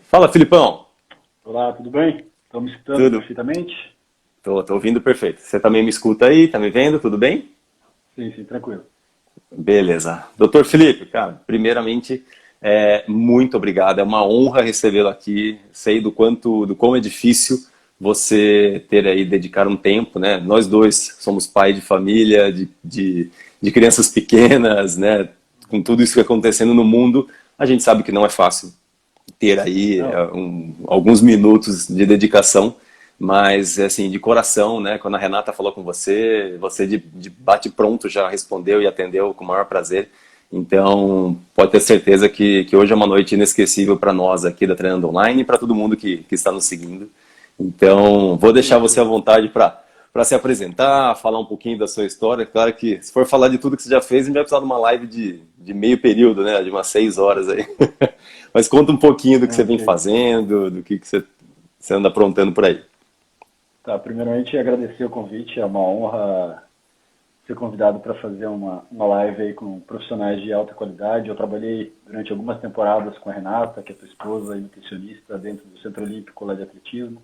Fala, Filipão. Olá, tudo bem? Estão me escutando Tudo? perfeitamente? Tô ouvindo perfeito. Você também me escuta aí? Tá me vendo? Tudo bem? Sim, sim, tranquilo. Beleza. Doutor Felipe, cara, primeiramente, muito obrigado. É uma honra recebê-lo aqui. Sei do quão é difícil você ter aí, dedicar um tempo, né? Nós dois somos pai de família, de crianças pequenas, né? Com tudo isso que acontecendo no mundo, a gente sabe que não é fácil ter aí Não, alguns minutos de dedicação, mas assim, de coração, né? Quando a Renata falou com você, você de bate pronto já respondeu e atendeu com o maior prazer. Então, pode ter certeza que hoje é uma noite inesquecível para nós aqui da Treinando Online e para todo mundo que está nos seguindo. Então, vou deixar sim, você à sim. vontade para se apresentar, falar um pouquinho da sua história. Claro que se for falar de tudo que você já fez, a gente vai precisar de uma live de meio período, né? De umas 6 horas aí. Mas conta um pouquinho do que você Ok. vem fazendo, do que você anda aprontando por aí. Tá, primeiramente agradecer o convite, é uma honra ser convidado para fazer uma live aí com profissionais de alta qualidade. Eu trabalhei durante algumas temporadas com a Renata, que é tua esposa e nutricionista, dentro do Centro Olímpico lá de atletismo.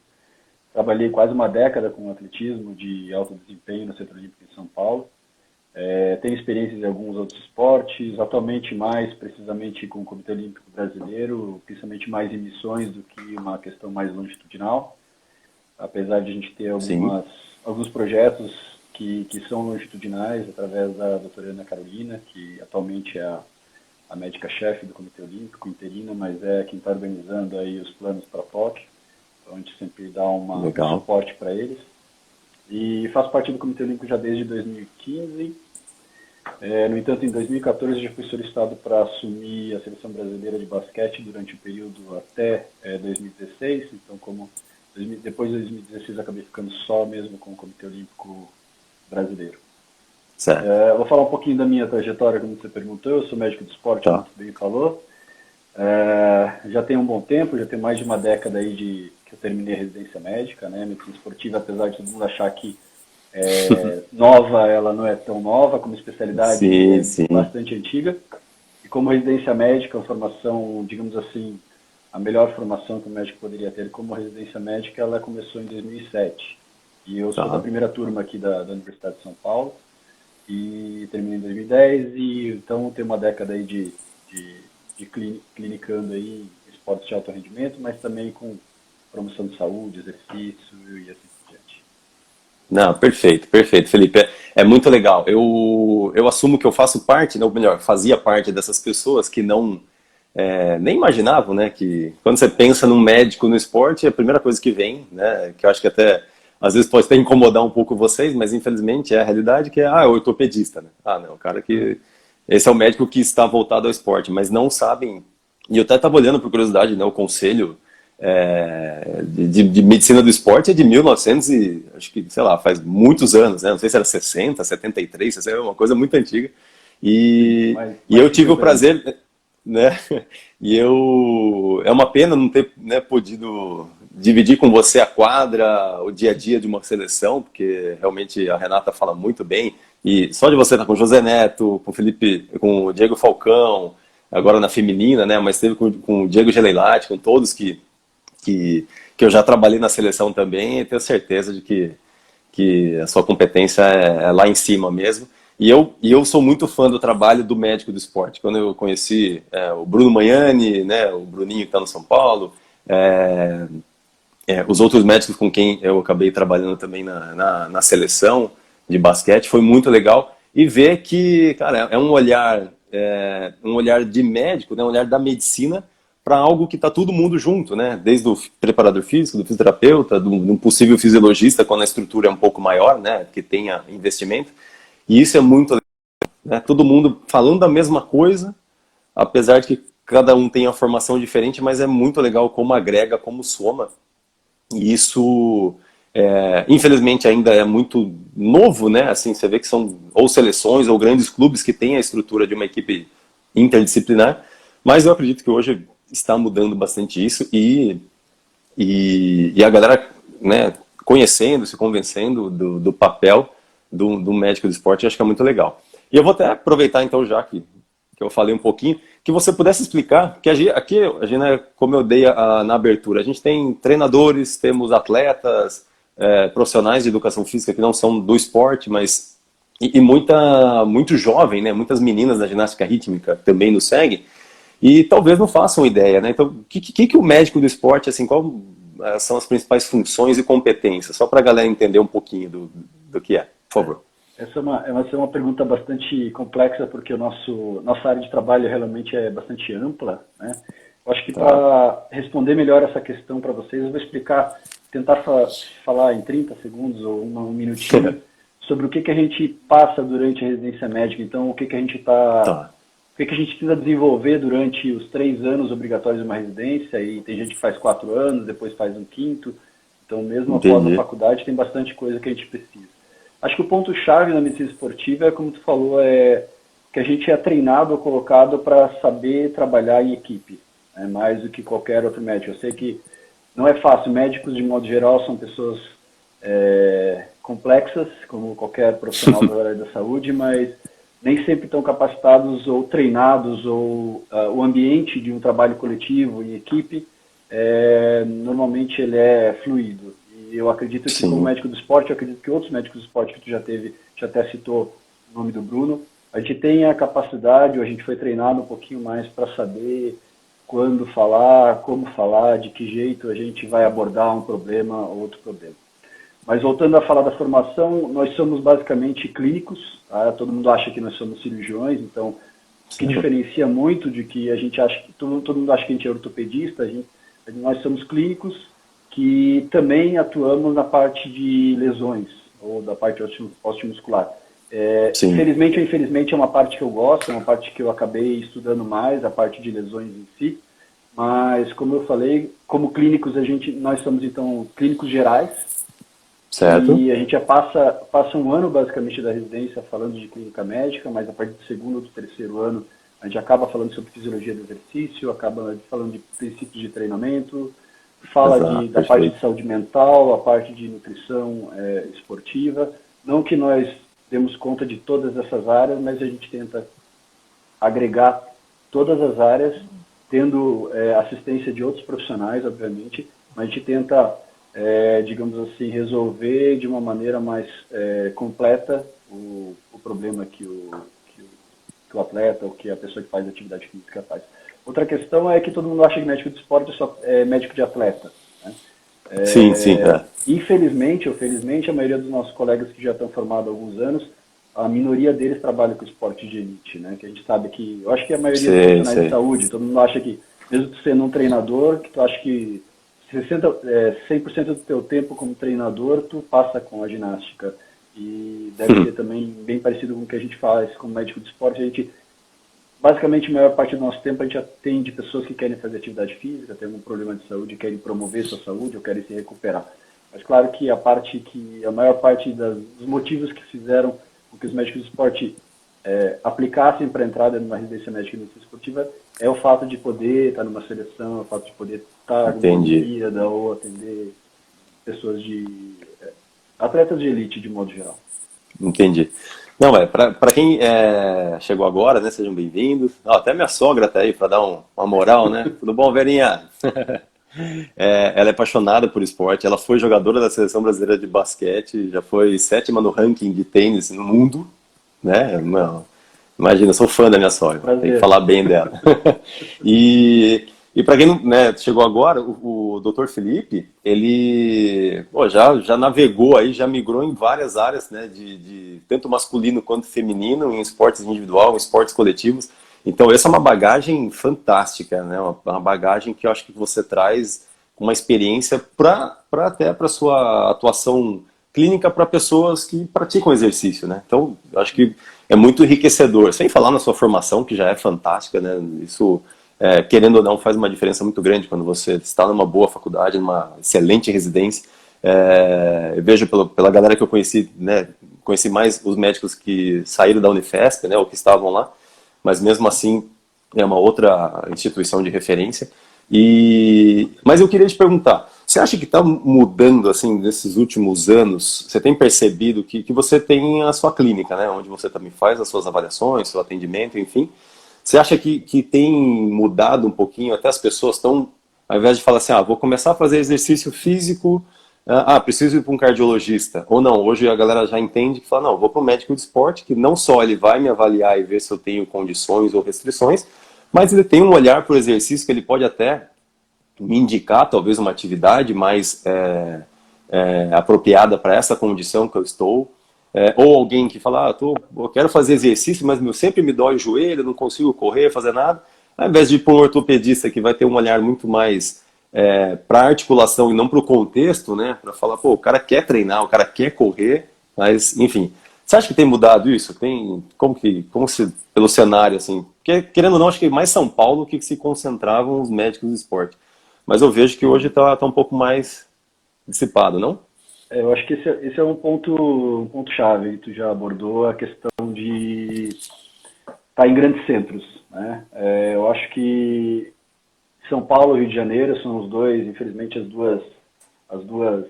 Trabalhei quase uma década com atletismo de alto desempenho no Centro Olímpico de São Paulo. Tenho experiências em alguns outros esportes, atualmente mais precisamente com o Comitê Olímpico Brasileiro, principalmente mais em missões do que uma questão mais longitudinal, apesar de a gente ter Sim, alguns projetos que são longitudinais, através da doutora Ana Carolina, que atualmente é a médica-chefe do Comitê Olímpico interina, mas é quem está organizando aí os planos para Tóquio, então a gente sempre dá um legal. suporte para eles. E faço parte do Comitê Olímpico já desde 2015. No entanto, em 2014 já fui solicitado para assumir a seleção brasileira de basquete durante o período até 2016. Então, depois de 2016 acabei ficando só mesmo com o Comitê Olímpico Brasileiro. Certo. Vou falar um pouquinho da minha trajetória, como você perguntou. Eu sou médico do esporte, como Tá. você bem falou. Já tem um bom tempo, já tem mais de uma década aí que eu terminei a residência médica, né? Medicina esportiva, apesar de todo mundo achar que nova, ela não é tão nova, como especialidade Sim, é sim. bastante antiga. E como residência médica, uma formação, digamos assim, a melhor formação que o médico poderia ter como residência médica, ela começou em 2007. E eu sou da Tá. primeira turma aqui da Universidade de São Paulo e terminei em 2010 e então tem uma década aí de clinicando aí em esportes de alto rendimento, mas também com promoção de saúde, exercício e assim por diante. Não, perfeito, perfeito, Felipe. É muito legal. Eu assumo que eu faço parte, né, ou melhor, fazia parte dessas pessoas que não nem imaginavam, né, que quando você pensa num médico no esporte, a primeira coisa que vem, né, que eu acho que até às vezes pode até incomodar um pouco vocês, mas infelizmente é a realidade que é o ortopedista, né? Ah, não, o cara que esse é o médico que está voltado ao esporte, mas não sabem. E eu até estava olhando por curiosidade, né, o conselho de medicina do esporte é de 1900 e acho que, sei lá, faz muitos anos, né? Não sei se era 60, 73, é uma coisa muito antiga. Sim, E, e mais eu de tive o 50 anos. prazer, né? E eu é uma pena não ter, né, podido dividir com você a quadra, o dia a dia de uma seleção, porque realmente a Renata fala muito bem. E só de você estar com o José Neto, com o Felipe, com o Diego Falcão, agora na feminina, né? Mas teve com o Diego Geleilati, com todos que, que eu já trabalhei na seleção também e tenho certeza de que a sua competência é lá em cima mesmo. E eu sou muito fã do trabalho do médico do esporte. Quando eu conheci o Bruno Magnani, né, o Bruninho que está no São Paulo, é, os outros médicos com quem eu acabei trabalhando também na seleção de basquete, foi muito legal. E ver que, cara, um olhar de médico, né, um olhar da medicina para algo que está todo mundo junto, né? Desde o preparador físico, do fisioterapeuta, de um possível fisiologista, quando a estrutura é um pouco maior, né? Que tenha investimento. E isso é muito, né? Todo mundo falando da mesma coisa, apesar de que cada um tem uma formação diferente, mas é muito legal como agrega, como soma. E isso, infelizmente, ainda é muito novo, né? Assim, você vê que são ou seleções ou grandes clubes que têm a estrutura de uma equipe interdisciplinar, mas eu acredito que hoje está mudando bastante isso e a galera, né, conhecendo, se convencendo do papel do médico do esporte, eu acho que é muito legal. E eu vou até aproveitar então, já que que eu falei um pouquinho, que você pudesse explicar, que aqui, né, como eu dei na abertura, a gente tem treinadores, temos atletas, profissionais de educação física que não são do esporte, mas e muito jovem, né, muitas meninas da ginástica rítmica também nos seguem, e talvez não façam ideia, né? Então, o que o médico do esporte, assim, qual são as principais funções e competências? Só para a galera entender um pouquinho do que é, por favor. Essa é uma pergunta bastante complexa, porque nossa área de trabalho realmente é bastante ampla, né? Eu acho que para responder melhor essa questão para vocês, eu vou tentar falar em 30 segundos ou um minutinho sobre o que a gente passa durante a residência médica. Então, o que a gente o que a gente precisa desenvolver durante os 3 anos obrigatórios de uma residência, e tem gente que faz 4 anos, depois faz um quinto. Então, mesmo após a faculdade, tem bastante coisa que a gente precisa. Acho que o ponto-chave na medicina esportiva é, como tu falou, que a gente é treinado ou colocado para saber trabalhar em equipe, né, mais do que qualquer outro médico. Eu sei que não é fácil. Médicos, de modo geral, são pessoas complexas, como qualquer profissional da área da saúde, mas nem sempre estão capacitados ou treinados, ou o ambiente de um trabalho coletivo em equipe, normalmente ele é fluido. E eu acredito que, como médico do esporte, eu acredito que outros médicos do esporte que tu já até citou o nome do Bruno, a gente tem a capacidade, ou a gente foi treinado um pouquinho mais para saber quando falar, como falar, de que jeito a gente vai abordar um problema ou outro problema. Mas voltando a falar da formação, nós somos basicamente clínicos, tá? Todo mundo acha que nós somos cirurgiões, então o que diferencia muito de que a gente acha que todo mundo acha que a gente é ortopedista, nós somos clínicos que também atuamos na parte de lesões, ou da parte osteomuscular. Felizmente ou infelizmente é uma parte que eu gosto, é uma parte que eu acabei estudando mais, a parte de lesões em si, mas como eu falei, como clínicos, nós somos então clínicos gerais. Certo. E a gente já passa um ano basicamente da residência falando de clínica médica, mas a partir do segundo ou do terceiro ano a gente acaba falando sobre fisiologia do exercício, acaba falando de princípios de treinamento, fala da parte de saúde mental, a parte de nutrição esportiva. Não que nós demos conta de todas essas áreas, mas a gente tenta agregar todas as áreas, tendo assistência de outros profissionais, obviamente, mas a gente tenta, digamos assim, resolver de uma maneira mais completa o problema que o atleta ou que a pessoa que faz atividade física faz. Outra questão é que todo mundo acha que médico de esporte só é médico de atleta, né? Sim. Infelizmente ou felizmente, a maioria dos nossos colegas que já estão formados há alguns anos, a minoria deles trabalha com esporte de elite, né? Que a gente sabe que, eu acho que a maioria dos profissionais de saúde, todo mundo acha que, mesmo tu sendo um treinador, que tu acha que 100% do teu tempo como treinador, tu passa com a ginástica. E deve ser também bem parecido com o que a gente faz como médico de esporte. Basicamente, a maior parte do nosso tempo a gente atende pessoas que querem fazer atividade física, têm algum problema de saúde, querem promover sua saúde ou querem se recuperar. Mas claro que a maior parte dos motivos que fizeram com que os médicos de esporte aplicassem para a entrada numa residência médica e medicina esportiva é o fato de poder estar numa seleção, é o fato de poder estar numa Olimpíada ou atender pessoas atletas de elite de modo geral. Entendi. Não, para quem chegou agora, né, sejam bem-vindos. Até minha sogra tá aí para dar uma moral, né? Tudo bom, Verinha? Ela é apaixonada por esporte, ela foi jogadora da Seleção Brasileira de Basquete, já foi 7ª no ranking de tênis no mundo, né? Imagina, eu sou fã da minha sogra, tem que falar bem dela. E para quem não, né, chegou agora, o Dr. Felipe, ele já navegou aí, já migrou em várias áreas, né, de tanto masculino quanto feminino, em esportes individual, em esportes coletivos. Então essa é uma bagagem fantástica, né, uma bagagem que eu acho que você traz uma experiência até para sua atuação clínica para pessoas que praticam exercício, né? Então eu acho que é muito enriquecedor, sem falar na sua formação, que já é fantástica, né? Isso, querendo ou não, faz uma diferença muito grande quando você está numa boa faculdade, numa excelente residência. Eu vejo pela galera que eu conheci, né? Conheci mais os médicos que saíram da Unifesp, né? Ou que estavam lá, mas mesmo assim é uma outra instituição de referência. Mas eu queria te perguntar, você acha que está mudando, assim, nesses últimos anos? Você tem percebido que você tem a sua clínica, né? Onde você também faz as suas avaliações, seu atendimento, enfim. Você acha que tem mudado um pouquinho, até as pessoas estão, ao invés de falar assim, vou começar a fazer exercício físico, preciso ir para um cardiologista. Ou não, hoje a galera já entende que fala, não, vou para o médico de esporte, que não só ele vai me avaliar e ver se eu tenho condições ou restrições, mas ele tem um olhar para o exercício que ele pode até me indicar talvez uma atividade mais apropriada para essa condição que eu estou. Ou alguém que fala, eu quero fazer exercício, mas sempre me dói o joelho, não consigo correr, fazer nada. Ao invés de ir para um ortopedista que vai ter um olhar muito mais para a articulação e não para o contexto, né? Para falar, o cara quer treinar, o cara quer correr, mas, enfim. Você acha que tem mudado isso? Como se, pelo cenário, assim? Porque, querendo ou não, acho que mais São Paulo que se concentravam os médicos do esporte. Mas eu vejo que hoje está um pouco mais dissipado, não? Eu acho que esse é um ponto chave. Tu já abordou a questão de estar em grandes centros, né? Eu acho que São Paulo e Rio de Janeiro são os dois, infelizmente, as duas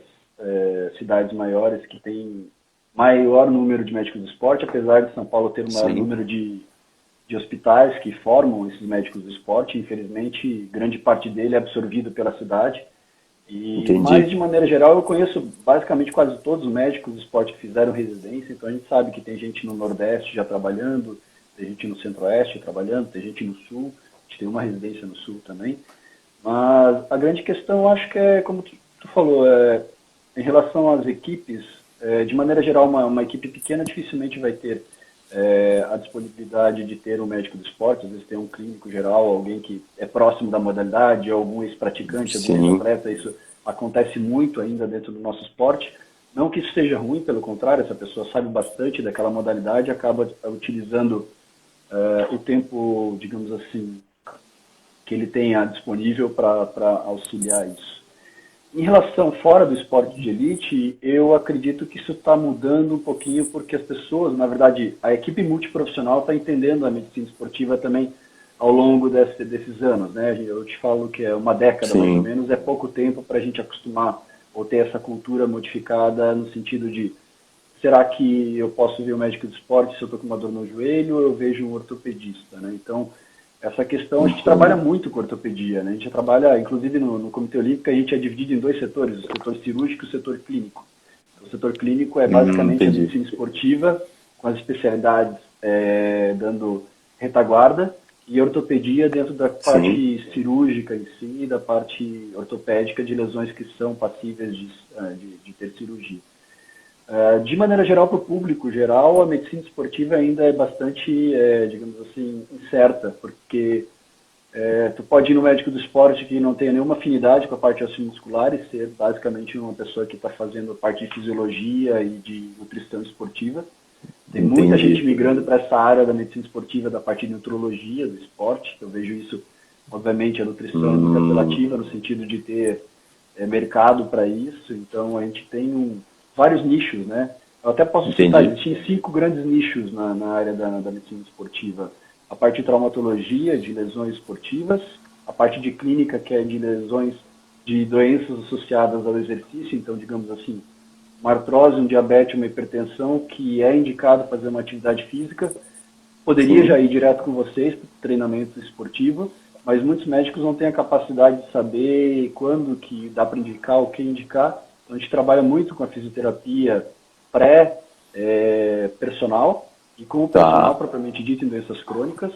cidades maiores que têm maior número de médicos do esporte, apesar de São Paulo ter o maior Sim, número de hospitais que formam esses médicos do esporte. Infelizmente, grande parte dele é absorvido pela cidade. Mas, entendi. de maneira geral, eu conheço basicamente quase todos os médicos do esporte que fizeram residência, então a gente sabe que tem gente no Nordeste já trabalhando, tem gente no Centro-Oeste trabalhando, tem gente no Sul, a gente tem uma residência no Sul também. Mas a grande questão, eu acho que é, como tu falou, em relação às equipes, de maneira geral, uma equipe pequena dificilmente vai ter a disponibilidade de ter um médico do esporte. Às vezes tem um clínico geral, alguém que é próximo da modalidade, algum ex-praticante, algum Sim, ex-atleta. Isso acontece muito ainda dentro do nosso esporte. Não que isso seja ruim, pelo contrário, essa pessoa sabe bastante daquela modalidade, acaba utilizando o tempo, digamos assim, que ele tenha disponível para auxiliar isso. Em relação fora do esporte de elite, eu acredito que isso está mudando um pouquinho porque as pessoas, na verdade, a equipe multiprofissional está entendendo a medicina esportiva também ao longo desses anos, né? Eu te falo que é uma década mais ou sim, menos, é pouco tempo para a gente acostumar ou ter essa cultura modificada no sentido de será que eu posso ver o médico do esporte se eu estou com uma dor no joelho ou eu vejo um ortopedista, né? Então, essa questão a gente trabalha entendo. muito com ortopedia, né? A gente trabalha, inclusive no Comitê Olímpico, a gente é dividido em dois setores, o setor cirúrgico e o setor clínico. O setor clínico é basicamente a Entendi. medicina esportiva, com as especialidades dando retaguarda, e a ortopedia dentro da Sim, parte cirúrgica em si e da parte ortopédica de lesões que são passíveis de ter cirurgia. De maneira geral, para o público geral, a medicina esportiva ainda é bastante, digamos assim, incerta, porque tu pode ir no médico do esporte que não tenha nenhuma afinidade com a parte osteomuscular e ser basicamente uma pessoa que está fazendo a parte de fisiologia e de nutrição esportiva. Tem muita gente entendi. migrando para essa área da medicina esportiva, da parte de nutrologia, do esporte. Eu vejo isso, obviamente, a nutrição é muito Hum, apelativa no sentido de ter mercado para isso. Então, a gente tem vários nichos, né? Eu até posso citar, entendi. existem 5 grandes nichos na área da medicina esportiva. A parte de traumatologia, de lesões esportivas, a parte de clínica, que é de lesões de doenças associadas ao exercício, então, digamos assim, uma artrose, um diabetes, uma hipertensão, que é indicado fazer uma atividade física, poderia já Sim, ir direto com vocês para o treinamento esportivo, mas muitos médicos não têm a capacidade de saber quando que dá para indicar, o que indicar. Então, a gente trabalha muito com a fisioterapia pré-personal e com o personal tá. propriamente dito em doenças crônicas.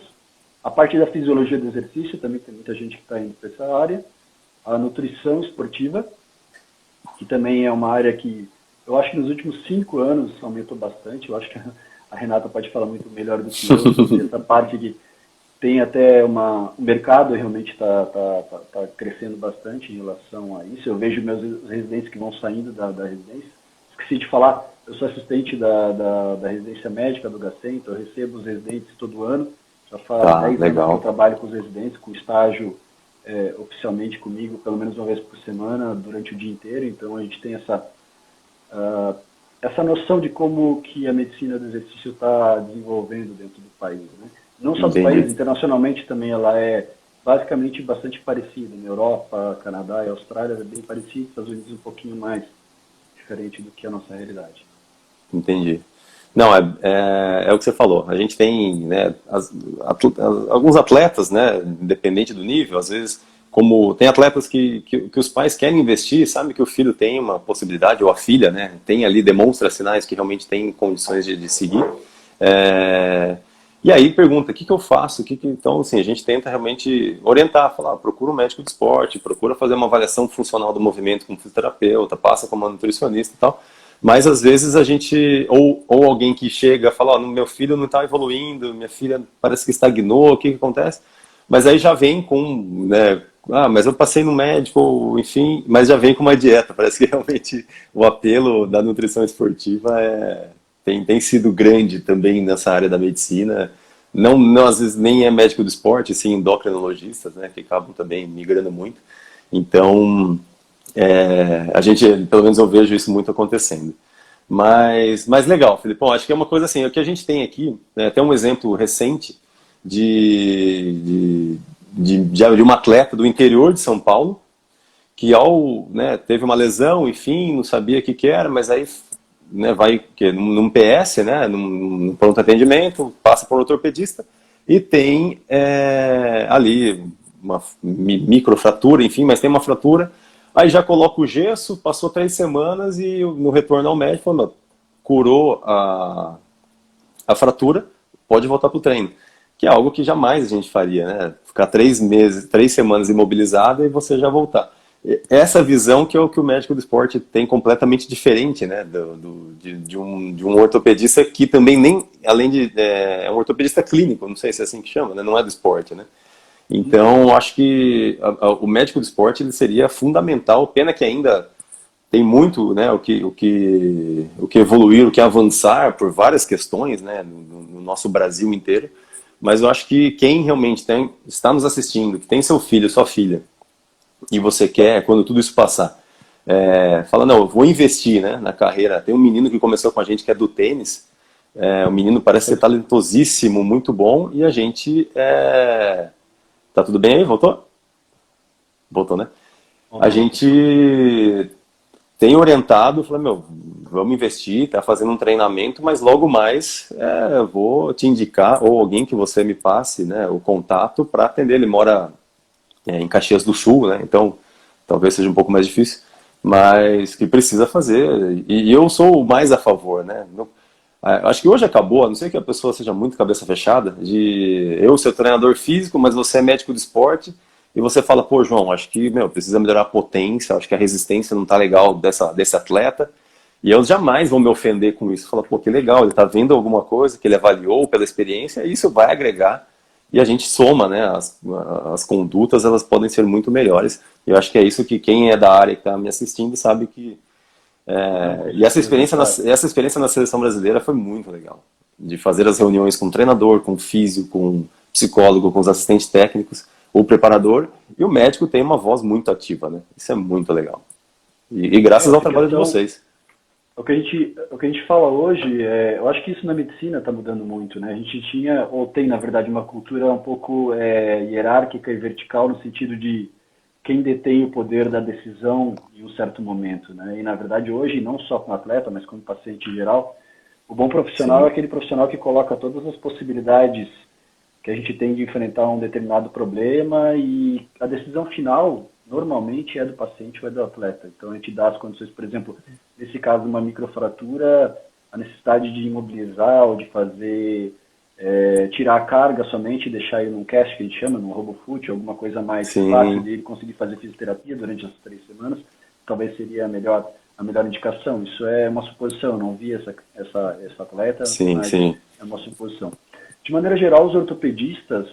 A parte da fisiologia do exercício, também tem muita gente que está indo para essa área. A nutrição esportiva, que também é uma área que eu acho que nos últimos 5 anos aumentou bastante. Eu acho que a Renata pode falar muito melhor do que eu sobre essa parte que tem até o mercado realmente está crescendo bastante em relação a isso. Eu vejo meus residentes que vão saindo da residência. Esqueci de falar, eu sou assistente da residência médica do GACEN, então eu recebo os residentes todo ano. Já faz Tá, 10 anos que eu legal. trabalho com os residentes, com estágio oficialmente comigo, pelo menos uma vez por semana, durante o dia inteiro. Então a gente tem uh, essa noção de como que a medicina do exercício está desenvolvendo dentro do país, né? Não só do país, Entendi. internacionalmente também ela é basicamente bastante parecida. Na Europa, Canadá e Austrália é bem parecida, Estados Unidos um pouquinho mais diferente do que a nossa realidade. Entendi. Não, é o que você falou. A gente tem, né, alguns atletas, né, independente do nível, às vezes, como tem atletas que os pais querem investir, sabe que o filho tem uma possibilidade, ou a filha, né, tem ali, demonstra sinais que realmente tem condições de seguir. É, e aí pergunta, o que eu faço? Então, assim, a gente tenta realmente orientar, falar, procura um médico de esporte, procura fazer uma avaliação funcional do movimento com um fisioterapeuta, passa com uma nutricionista e tal. Mas às vezes a gente, ou alguém que chega e fala, ó, meu filho não está evoluindo, minha filha parece que estagnou, o que acontece? Mas aí já vem com, né, mas eu passei no médico, enfim, mas já vem com uma dieta. Parece que realmente o apelo da nutrição esportiva tem sido grande também nessa área da medicina. Não, às vezes nem é médico do esporte, sim endocrinologistas, né, que acabam também migrando muito. Então, a gente, pelo menos eu vejo isso muito acontecendo. Mas legal, Filipão, acho que é uma coisa assim, o que a gente tem aqui, né, até um exemplo recente de uma atleta do interior de São Paulo, que teve uma lesão, enfim, não sabia o que era, mas aí vai num PS, né, num pronto atendimento, passa por um ortopedista e tem ali uma microfratura, enfim, mas tem uma fratura. Aí já coloca o gesso, passou 3 semanas e no retorno ao médico falou, curou a fratura, pode voltar para o treino. Que é algo que jamais a gente faria, né? Ficar 3 meses, 3 semanas imobilizado e você já voltar. Essa visão que é o que o médico do esporte tem completamente diferente, né? De um ortopedista que também nem, além de, é um ortopedista clínico, não sei se é assim que chama, né? Não é do esporte, né? Então, acho que o médico do esporte ele seria fundamental. Pena que ainda tem muito, né, o que evoluir, o que avançar por várias questões, né, no nosso Brasil inteiro. Mas eu acho que quem realmente está nos assistindo, que tem seu filho, sua filha, e você quer, quando tudo isso passar, fala, não, eu vou investir, né, na carreira. Tem um menino que começou com a gente que é do tênis. O menino parece ser talentosíssimo, muito bom, e a gente... Tá tudo bem aí? Voltou? Voltou, né? A Voltou. gente tem orientado, falei, meu, vamos investir, tá fazendo um treinamento, mas logo mais eu vou te indicar, ou alguém que você me passe, né, o contato para atender. Ele mora em Caxias do Sul, né, então talvez seja um pouco mais difícil, mas que precisa fazer, e eu sou o mais a favor, né. Acho que hoje acabou, a não ser que a pessoa seja muito cabeça fechada, de eu ser treinador físico, mas você é médico de esporte, e você fala, pô, João, acho que, precisa melhorar a potência, acho que a resistência não tá legal desse atleta, e eu jamais vou me ofender com isso. Falar, pô, que legal, ele tá vendo alguma coisa que ele avaliou pela experiência, e isso vai agregar, e a gente soma, né, as condutas, elas podem ser muito melhores, e eu acho que é isso que quem é da área que está me assistindo sabe que Não, com e essa certeza, experiência, na, cara. essa experiência na seleção brasileira foi muito legal. De fazer as reuniões com o treinador, com o físico, com o psicólogo, com os assistentes técnicos, o preparador, e o médico tem uma voz muito ativa, né? Isso é muito legal. E graças ao Essa trabalho de questão, vocês. o que a gente fala hoje, eu acho que isso na medicina está mudando muito, né? A gente tinha, ou tem, na verdade, uma cultura um pouco hierárquica e vertical no sentido de quem detém o poder da decisão em um certo momento, né? E, na verdade, hoje, não só com o atleta, mas com o paciente em geral, o bom profissional é Sim, aquele profissional que coloca todas as possibilidades que a gente tem de enfrentar um determinado problema e a decisão final normalmente é do paciente ou é do atleta. Então a gente dá as condições, por exemplo, nesse caso uma microfratura, a necessidade de imobilizar ou de fazer tirar a carga somente e deixar ele num cast que a gente chama, num RoboFoot, alguma coisa mais fácil sim, de ele conseguir fazer fisioterapia durante as 3 semanas, talvez seria a melhor indicação. Isso é uma suposição, eu não vi essa atleta, sim, mas sim, é uma suposição. De maneira geral, os ortopedistas,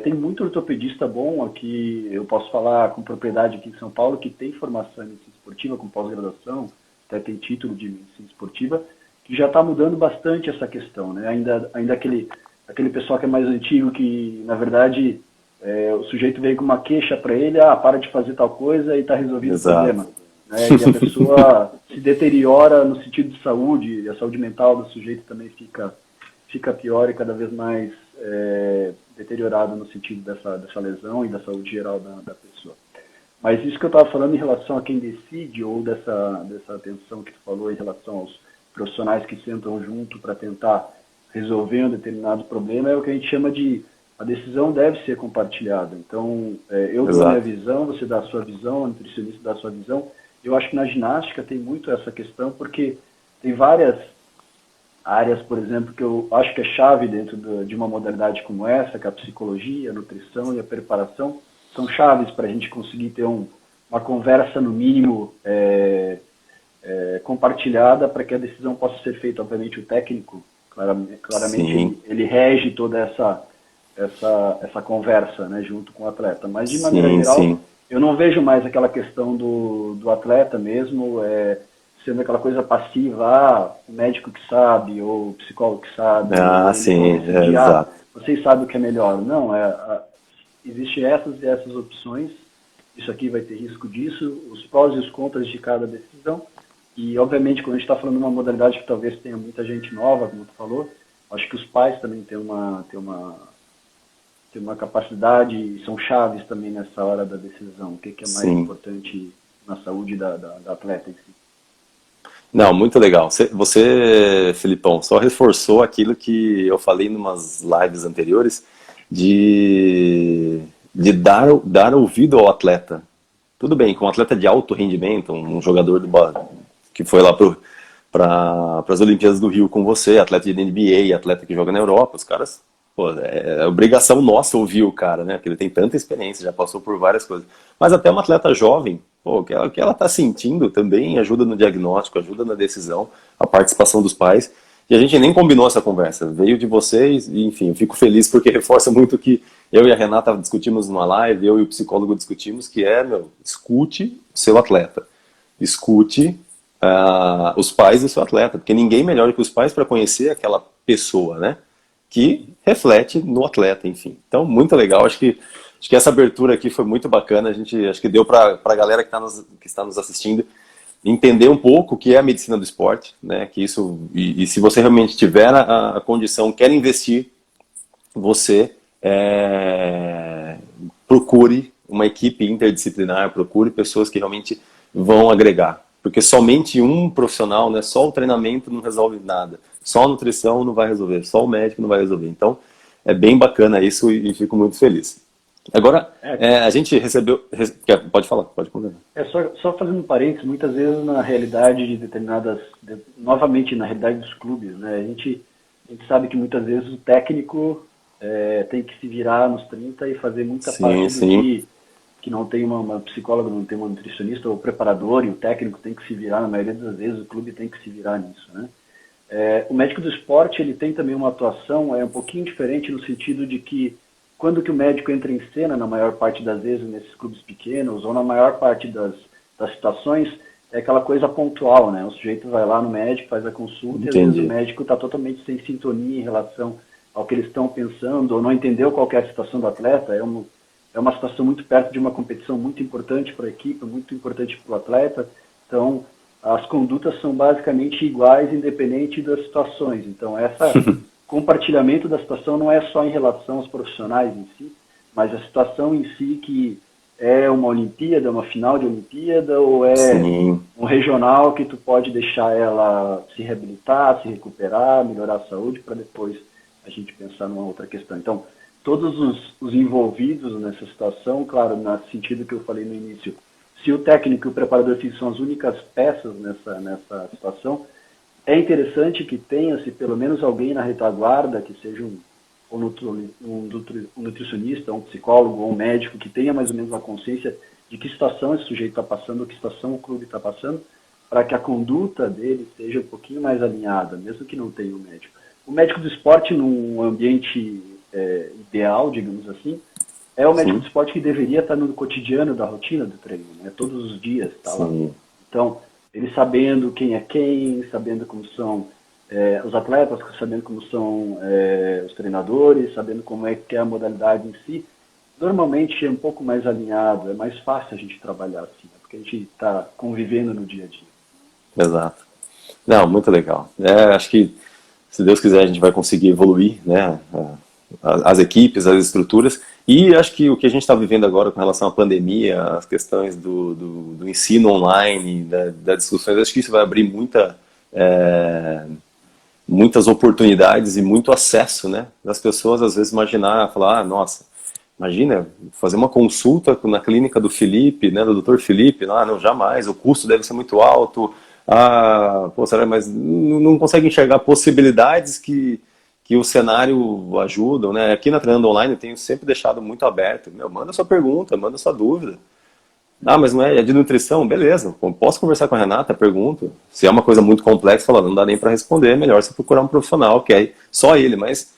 tem muito ortopedista bom aqui, eu posso falar com propriedade aqui em São Paulo, que tem formação em medicina esportiva, com pós-graduação, até tem título de medicina esportiva, que já está mudando bastante essa questão, né? Ainda aquele pessoal que é mais antigo, que na verdade o sujeito veio com uma queixa para ele, para de fazer tal coisa e está resolvido o exato. problema. Né? E a pessoa se deteriora no sentido de saúde, e a saúde mental do sujeito também fica pior e cada vez mais deteriorada no sentido dessa lesão e da saúde geral da pessoa. Mas isso que eu estava falando em relação a quem decide, ou dessa atenção que tu falou em relação profissionais que sentam junto para tentar resolver um determinado problema, é o que a gente chama de a decisão deve ser compartilhada. Então, eu dou a minha Exato. visão, você dá a sua visão, o nutricionista dá a sua visão. Eu acho que na ginástica tem muito essa questão, porque tem várias áreas, por exemplo, que eu acho que é chave dentro de uma modalidade como essa, que é a psicologia, a nutrição e a preparação, são chaves para a gente conseguir ter uma conversa, no mínimo, compartilhada, para que a decisão possa ser feita. Obviamente, o técnico, claramente Sim, ele rege toda essa conversa, né, junto com o atleta. Mas, de maneira sim, geral, sim. eu não vejo mais aquela questão do atleta mesmo, sendo aquela coisa passiva, o médico que sabe, ou o psicólogo que sabe, Ah, ou eles vão sim, decidir, exato. vocês sabem o que é melhor. Não, existem essas e essas opções, isso aqui vai ter risco disso, os prós e os contras de cada decisão. E, obviamente, quando a gente está falando de uma modalidade que talvez tenha muita gente nova, como tu falou, acho que os pais também têm uma capacidade e são chaves também nessa hora da decisão. O que é mais Sim. importante na saúde da atleta em si. Não, muito legal. Você, Felipão, só reforçou aquilo que eu falei em umas lives anteriores de dar ouvido ao atleta. Tudo bem, com um atleta de alto rendimento, um jogador que foi lá para as Olimpíadas do Rio com você, atleta de NBA, atleta que joga na Europa, os caras, pô, é obrigação nossa ouvir o cara, né? Porque ele tem tanta experiência, já passou por várias coisas. Mas até uma atleta jovem, pô, o que ela tá sentindo também ajuda no diagnóstico, ajuda na decisão, a participação dos pais. E a gente nem combinou essa conversa, veio de vocês, e enfim, eu fico feliz porque reforça muito o que eu e a Renata discutimos numa live, eu e o psicólogo discutimos, que é, meu, escute o seu atleta, escute os pais do seu atleta, porque ninguém melhor que os pais para conhecer aquela pessoa, né? Que reflete no atleta, enfim. Então, muito legal, acho que essa abertura aqui foi muito bacana, acho que deu para a galera que está nos assistindo entender um pouco o que é a medicina do esporte, né? Que isso, e se você realmente tiver a condição, quer investir, você procure uma equipe interdisciplinar, procure pessoas que realmente vão agregar. Porque somente um profissional, né, só o treinamento não resolve nada. Só a nutrição não vai resolver, só o médico não vai resolver. Então, é bem bacana isso e fico muito feliz. Agora, É, a gente recebeu... Pode falar, pode conversar. só fazendo um parênteses, muitas vezes na realidade de novamente na realidade dos clubes, né? A gente sabe que muitas vezes o técnico tem que se virar nos 30 e fazer muita Sim, parte do sim, que não tem uma psicóloga, não tem uma nutricionista ou preparador, e o técnico tem que se virar, na maioria das vezes o clube tem que se virar nisso, né? O médico do esporte, ele tem também uma atuação um pouquinho diferente no sentido de que quando que o médico entra em cena, na maior parte das vezes nesses clubes pequenos, ou na maior parte das situações, é aquela coisa pontual, né? O sujeito vai lá no médico, faz a consulta, e às vezes o entendi. médico está totalmente sem sintonia em relação ao que eles estão pensando, ou não entendeu qual que é a situação do atleta. É uma situação muito perto de uma competição muito importante para a equipe, muito importante para o atleta. Então, as condutas são basicamente iguais, independente das situações. Então, esse compartilhamento da situação não é só em relação aos profissionais em si, mas a situação em si, que é uma Olimpíada, uma final de Olimpíada, ou é Sim, um regional que tu pode deixar ela se reabilitar, se recuperar, melhorar a saúde, para depois a gente pensar numa outra questão. Então, todos os envolvidos nessa situação, claro, no sentido que eu falei no início, se o técnico e o preparador físico são as únicas peças nessa situação, é interessante que tenha-se pelo menos alguém na retaguarda, que seja um nutricionista, um psicólogo ou um médico, que tenha mais ou menos uma consciência de que situação esse sujeito está passando, que situação o clube está passando, para que a conduta dele seja um pouquinho mais alinhada, mesmo que não tenha um médico. O médico do esporte, num ambiente ideal, digamos assim, é o médico do sim, esporte que deveria estar no cotidiano da rotina do treino, né? Todos os dias está lá. sim. Então, ele sabendo quem é quem, sabendo como são os atletas, sabendo como são os treinadores, sabendo como é que é a modalidade em si, normalmente é um pouco mais alinhado, é mais fácil a gente trabalhar assim, né? Porque a gente está convivendo no dia a dia. Exato. Não, muito legal. Acho que, se Deus quiser, a gente vai conseguir evoluir, né, as equipes, as estruturas. E acho que o que a gente está vivendo agora com relação à pandemia, as questões do ensino online, das discussões, acho que isso vai abrir muitas oportunidades e muito acesso, né? Das pessoas às vezes imaginar, falar, ah, nossa, imagina fazer uma consulta na clínica do Felipe, né, do Dr. Felipe, ah, não, jamais, o custo deve ser muito alto, ah, pô, será, mas não consegue enxergar possibilidades que o cenário ajudam, né? Aqui na Treinando Online eu tenho sempre deixado muito aberto, meu, manda sua pergunta, manda sua dúvida. Ah, mas não é de nutrição? Beleza, posso conversar com a Renata, pergunto. Se é uma coisa muito complexa, fala, não dá nem para responder, é melhor você procurar um profissional, que é só ele, mas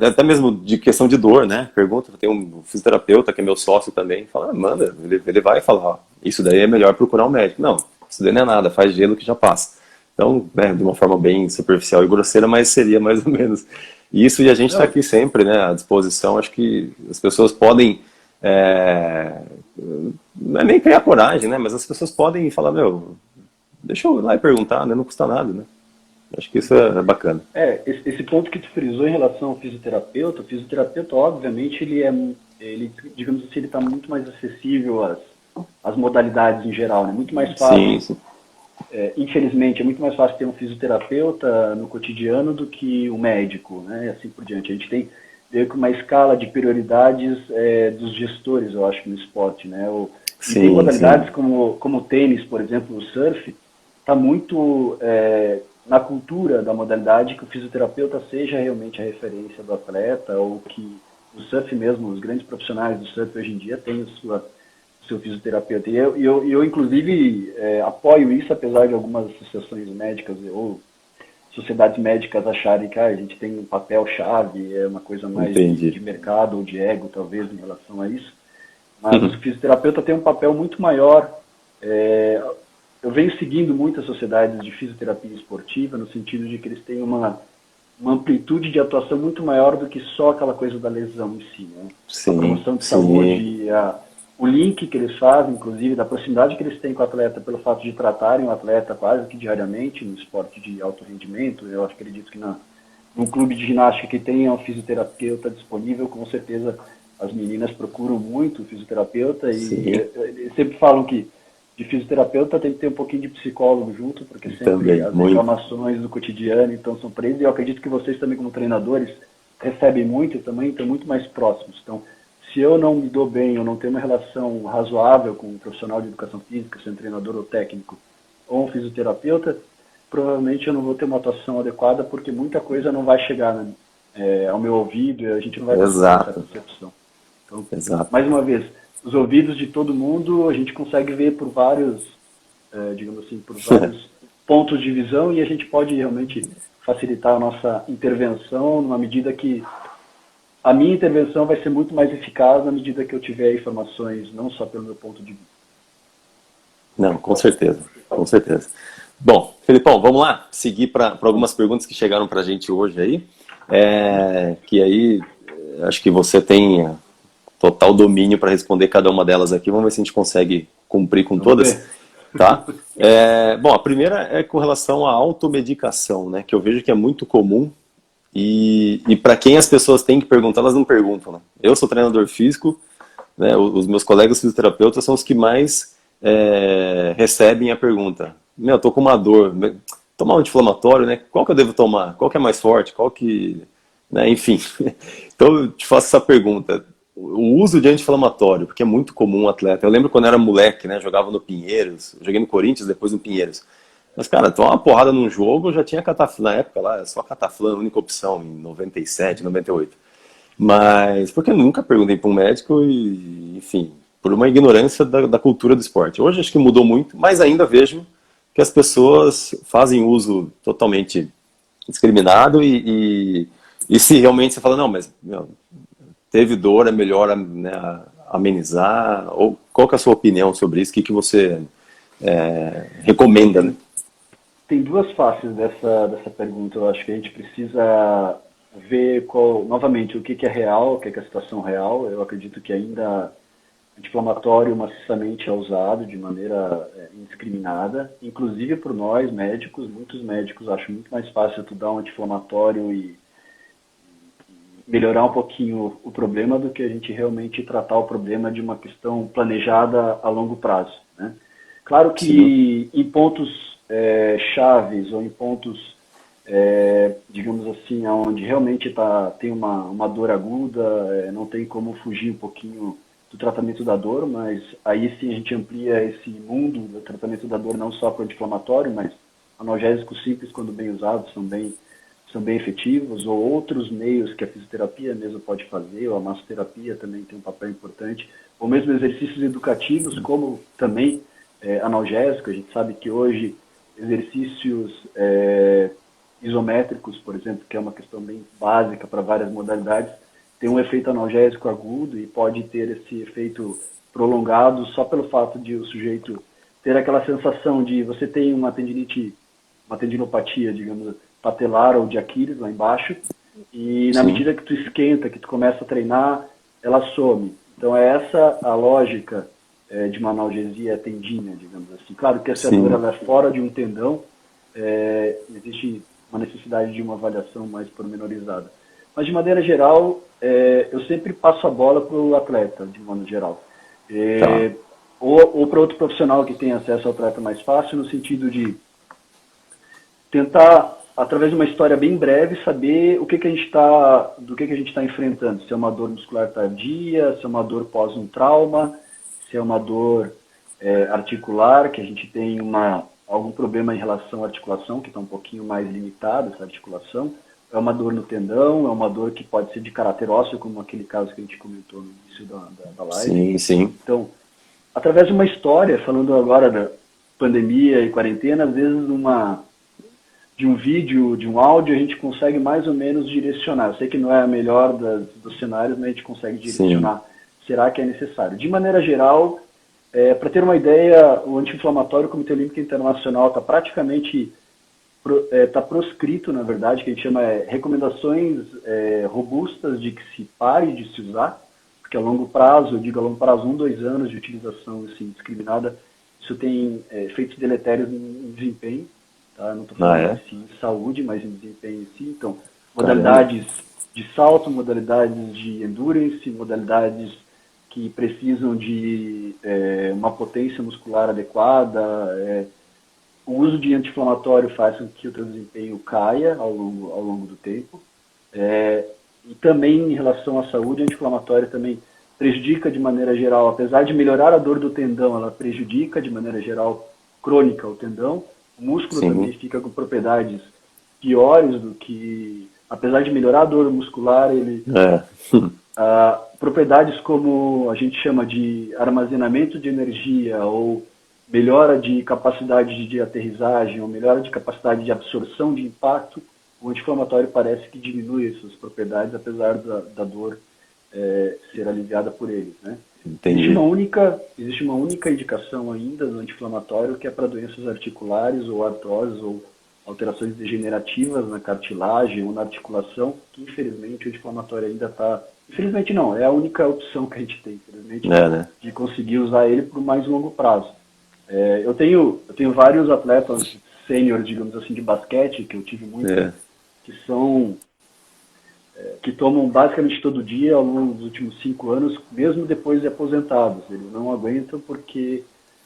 até mesmo de questão de dor, né? Pergunta, tem um fisioterapeuta que é meu sócio também, fala, ah, manda, ele vai falar, ó, isso daí é melhor procurar um médico. Não, isso daí não é nada, faz gelo que já passa. Então, né, de uma forma bem superficial e grosseira, mas seria mais ou menos isso, e a gente está aqui sempre, né, à disposição. Acho que as pessoas podem, não é nem criar coragem, né, mas as pessoas podem falar, meu, deixa eu ir lá e perguntar, né, não custa nada, né. Acho que isso é bacana. Esse ponto que tu frisou em relação ao fisioterapeuta, o fisioterapeuta, obviamente, ele digamos assim, ele está muito mais acessível às modalidades em geral, né? Muito mais fácil. Sim, sim. Infelizmente, é muito mais fácil ter um fisioterapeuta no cotidiano do que um médico, né? E assim por diante. A gente tem meio que uma escala de prioridades dos gestores, eu acho, no esporte, né? E tem modalidades como o tênis, por exemplo, o surf, está muito na cultura da modalidade que o fisioterapeuta seja realmente a referência do atleta, ou que o surf mesmo, os grandes profissionais do surf hoje em dia têm o seu fisioterapeuta. E eu inclusive, apoio isso, apesar de algumas associações médicas ou sociedades médicas acharem que a gente tem um papel-chave, é uma coisa mais de mercado ou de ego, talvez, em relação a isso. Mas o fisioterapeuta tem um papel muito maior. Eu venho seguindo muitas sociedades de fisioterapia esportiva, no sentido de que eles têm uma amplitude de atuação muito maior do que só aquela coisa da lesão em si, né? Sim, a promoção de saúde, o link que eles fazem, inclusive, da proximidade que eles têm com o atleta pelo fato de tratarem o atleta quase que diariamente no esporte de alto rendimento. Eu acredito que num clube de ginástica que tenha um fisioterapeuta disponível, com certeza as meninas procuram muito o fisioterapeuta e sempre falam que de fisioterapeuta tem que ter um pouquinho de psicólogo junto, porque sempre também, as reclamações do cotidiano então são presas, e eu acredito que vocês também como treinadores recebem muito e também estão muito mais próximos. Então, se eu não me dou bem, eu não tenho uma relação razoável com um profissional de educação física, sendo treinador ou técnico, ou um fisioterapeuta, provavelmente eu não vou ter uma atuação adequada, porque muita coisa não vai chegar ao meu ouvido e a gente não vai ter essa percepção. Então, mais uma vez, os ouvidos de todo mundo a gente consegue ver por vários, digamos assim, por vários pontos de visão, e a gente pode realmente facilitar a nossa intervenção numa medida que a minha intervenção vai ser muito mais eficaz na medida que eu tiver informações, não só pelo meu ponto de vista. Não, com certeza, com certeza. Bom, Felipão, vamos lá seguir para algumas perguntas que chegaram para a gente hoje aí, que aí acho que você tem total domínio para responder cada uma delas aqui. Vamos ver se a gente consegue cumprir com todas. Tá? Bom, a primeira é com relação à automedicação, né, que eu vejo que é muito comum. E para quem as pessoas têm que perguntar, elas não perguntam, né? Eu sou treinador físico, né? Os meus colegas fisioterapeutas são os que mais recebem a pergunta. Meu, eu tô com uma dor, tomar um anti-inflamatório, né? Qual que eu devo tomar? Qual que é mais forte? Qual que... né? Enfim, então eu te faço essa pergunta. O uso de anti-inflamatório, porque é muito comum um atleta. Eu lembro quando eu era moleque, né? Jogava no Pinheiros, joguei no Corinthians, depois no Pinheiros. Mas, cara, tomar uma porrada num jogo, eu já tinha Cataflã, na época lá, só Cataflã, única opção, em 97, 98. Mas, porque eu nunca perguntei para um médico e, enfim, por uma ignorância da cultura do esporte. Hoje acho que mudou muito, mas ainda vejo que as pessoas fazem uso totalmente discriminado e se realmente você fala, não, mas meu, teve dor, é melhor, né, amenizar, ou qual que é a sua opinião sobre isso? O que você recomenda, né? Tem duas faces dessa pergunta. Eu acho que a gente precisa ver novamente o que é real, o que é a situação real. Eu acredito que ainda anti-inflamatório maciçamente é usado de maneira indiscriminada, inclusive por nós médicos. Muitos médicos acham muito mais fácil tu dar um anti-inflamatório e melhorar um pouquinho o problema do que a gente realmente tratar o problema de uma questão planejada a longo prazo, né? Claro que em pontos chaves ou em pontos, digamos assim, onde realmente tem uma dor aguda, não tem como fugir um pouquinho do tratamento da dor, mas aí sim a gente amplia esse mundo do tratamento da dor não só para o anti-inflamatório, mas analgésicos simples, quando bem usados, são bem efetivos, ou outros meios que a fisioterapia mesmo pode fazer, ou a massoterapia também tem um papel importante, ou mesmo exercícios educativos, como também analgésico. A gente sabe que hoje exercícios isométricos, por exemplo, que é uma questão bem básica para várias modalidades, tem um efeito analgésico agudo e pode ter esse efeito prolongado só pelo fato de o sujeito ter aquela sensação de você tem uma tendinite, uma tendinopatia, digamos, patelar ou de Aquiles lá embaixo, e na Sim, medida que tu esquenta, que tu começa a treinar, ela some. Então é essa a lógica de uma analgesia tendínea, digamos assim. Claro que essa dor sim. ela é fora de um tendão, existe uma necessidade de uma avaliação mais pormenorizada. Mas de maneira geral, eu sempre passo a bola para o atleta, de modo geral. Tá. Ou para outro profissional que tem acesso ao atleta mais fácil, no sentido de tentar, através de uma história bem breve, saber do que a gente está enfrentando. Se é uma dor muscular tardia, se é uma dor pós um trauma, se é uma dor articular, que a gente tem algum problema em relação à articulação, que está um pouquinho mais limitada essa articulação. É uma dor no tendão, é uma dor que pode ser de caráter ósseo, como aquele caso que a gente comentou no início da live. Sim, sim. Então, através de uma história, falando agora da pandemia e quarentena, às vezes de um vídeo, de um áudio, a gente consegue mais ou menos direcionar. Eu sei que não é a melhor dos cenários, mas a gente consegue Sim. direcionar. Será que é necessário? De maneira geral, para ter uma ideia, o anti-inflamatório, o Comitê Olímpico Internacional está praticamente proscrito, na verdade, que a gente chama recomendações robustas de que se pare de se usar, porque a longo prazo, eu digo a longo prazo, 1, 2 anos de utilização assim, indiscriminada, isso tem efeitos deletérios em desempenho. Tá? Não estou Ah, falando é? em si, em saúde, mas em desempenho em si. Então, Caramba. modalidades de salto, modalidades de endurance, modalidades que precisam de uma potência muscular adequada. O uso de anti-inflamatório faz com que o teu desempenho caia ao longo do tempo. E também em relação à saúde, o anti-inflamatório também prejudica de maneira geral, apesar de melhorar a dor do tendão, ela prejudica de maneira geral crônica o tendão. O músculo também Sim. fica com propriedades piores do que, apesar de melhorar a dor muscular, ele É. propriedades como a gente chama de armazenamento de energia ou melhora de capacidade de aterrissagem ou melhora de capacidade de absorção de impacto, o anti-inflamatório parece que diminui essas propriedades, apesar da dor ser aliviada por eles, né? Entendi. Existe uma única indicação ainda do anti-inflamatório que é para doenças articulares ou artroses ou alterações degenerativas na cartilagem ou na articulação, que infelizmente o anti-inflamatório ainda está... Infelizmente não, é a única opção que a gente tem, infelizmente, É, né? de conseguir usar ele por mais longo prazo. Eu tenho vários atletas sênior, digamos assim, de basquete, que eu tive muito, É. que que tomam basicamente todo dia ao longo dos últimos 5 anos, mesmo depois de aposentados. Eles não aguentam porque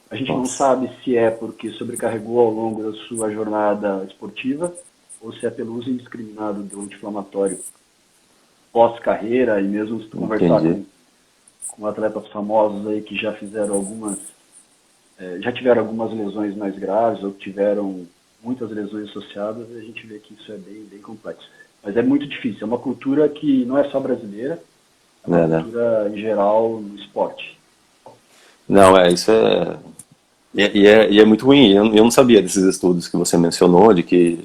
a gente não Nossa. sabe se é porque sobrecarregou ao longo da sua jornada esportiva ou se é pelo uso indiscriminado do anti-inflamatório pós-carreira, e mesmo se tu conversar Entendi. com atletas famosos aí que já tiveram algumas lesões mais graves ou tiveram muitas lesões associadas, a gente vê que isso é bem, bem complexo. Mas é muito difícil. É uma cultura que não é só brasileira, é uma É, né? cultura em geral no esporte. Não, isso é. E é muito ruim. Eu não sabia desses estudos que você mencionou, de que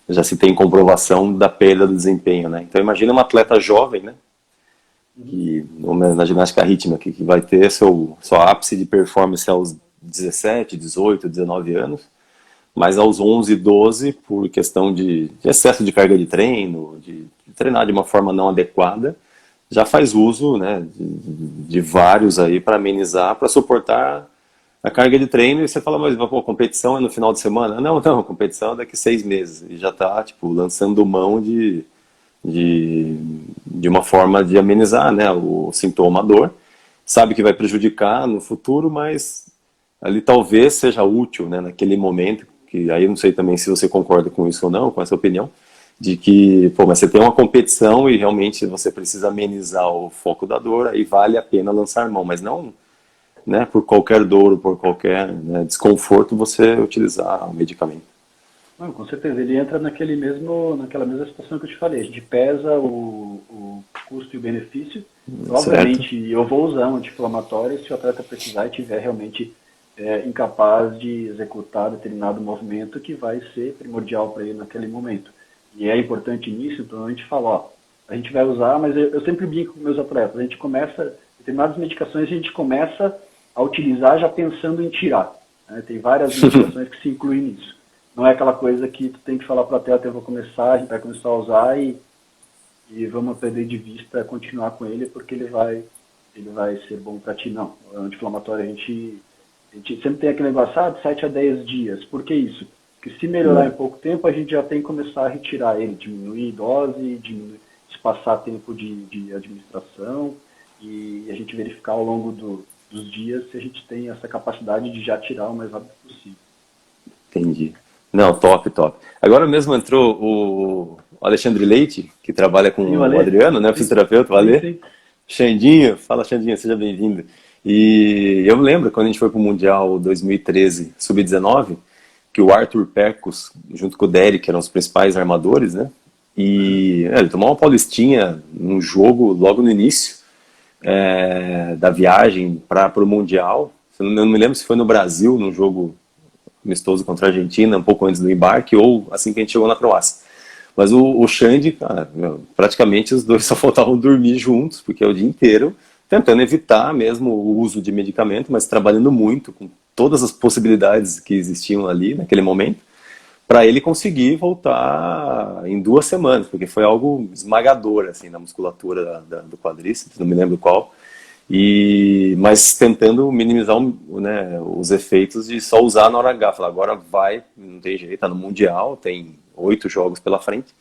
já se tem comprovação da perda do desempenho, né? Então imagina uma atleta jovem, né? Uhum. Que, na ginástica rítmica, que vai ter seu ápice de performance aos 17, 18, 19 anos, mas aos 11, 12, por questão de excesso de carga de treino, de treinar de uma forma não adequada, já faz uso, né, de vários aí para amenizar, para suportar a carga de treino. E você fala, mas pô, competição é no final de semana? Não, não, competição é daqui 6 meses. E já está tipo, lançando mão de, de uma forma de amenizar, né, o sintoma, a dor. Sabe que vai prejudicar no futuro, mas ali talvez seja útil, né, naquele momento, que aí eu não sei também se você concorda com isso ou não, com essa opinião, de que, pô, mas você tem uma competição e realmente você precisa amenizar o foco da dor, aí vale a pena lançar mão, mas não, né, por qualquer dor ou por qualquer, né, desconforto você utilizar o medicamento. Não, com certeza, ele entra naquela mesma situação que eu te falei. A gente pesa o custo e o benefício. Então, Certo? obviamente, eu vou usar um anti-inflamatório se o atleta precisar e tiver realmente incapaz de executar determinado movimento que vai ser primordial para ele naquele momento. E é importante nisso, então a gente fala, ó, a gente vai usar, mas eu sempre brinco com meus atletas, a gente começa, determinadas medicações a gente começa a utilizar já pensando em tirar. Né? Tem várias medicações que se incluem nisso. Não é aquela coisa que tu tem que falar para o atleta, eu vou começar, a gente vai começar a usar e vamos perder de vista continuar com ele porque ele vai ser bom para ti. Não, o anti-inflamatório a gente sempre tem aquele negócio, de 7 a 10 dias. Por que isso? Porque se melhorar em pouco tempo, a gente já tem que começar a retirar ele, diminuir dose, espaçar tempo de administração e a gente verificar ao longo dos dias se a gente tem essa capacidade de já tirar o mais rápido possível. Entendi. Não, top, top. Agora mesmo entrou o Alexandre Leite, que trabalha com Sim, o o Ale? Adriano, né, Sim, fisioterapeuta, o sim, Ale. sim. Xandinho, fala Xandinho, seja bem-vindo. E eu me lembro quando a gente foi para o Mundial 2013, Sub-19, que o Arthur Percos, junto com o Derek, eram os principais armadores, né? Uhum. E ele tomou uma paulistinha num jogo logo no início da viagem para o Mundial. Eu não me lembro se foi no Brasil, num jogo amistoso contra a Argentina, um pouco antes do embarque, ou assim que a gente chegou na Croácia. Mas o Xande, cara, praticamente os dois só faltavam dormir juntos, porque é o dia inteiro tentando evitar mesmo o uso de medicamento, mas trabalhando muito com todas as possibilidades que existiam ali naquele momento, para ele conseguir voltar em 2 semanas, porque foi algo esmagador assim na musculatura do quadríceps, não me lembro qual, mas tentando minimizar né, os efeitos de só usar na hora H. Falar, agora vai, não tem jeito, tá no Mundial, tem 8 jogos pela frente,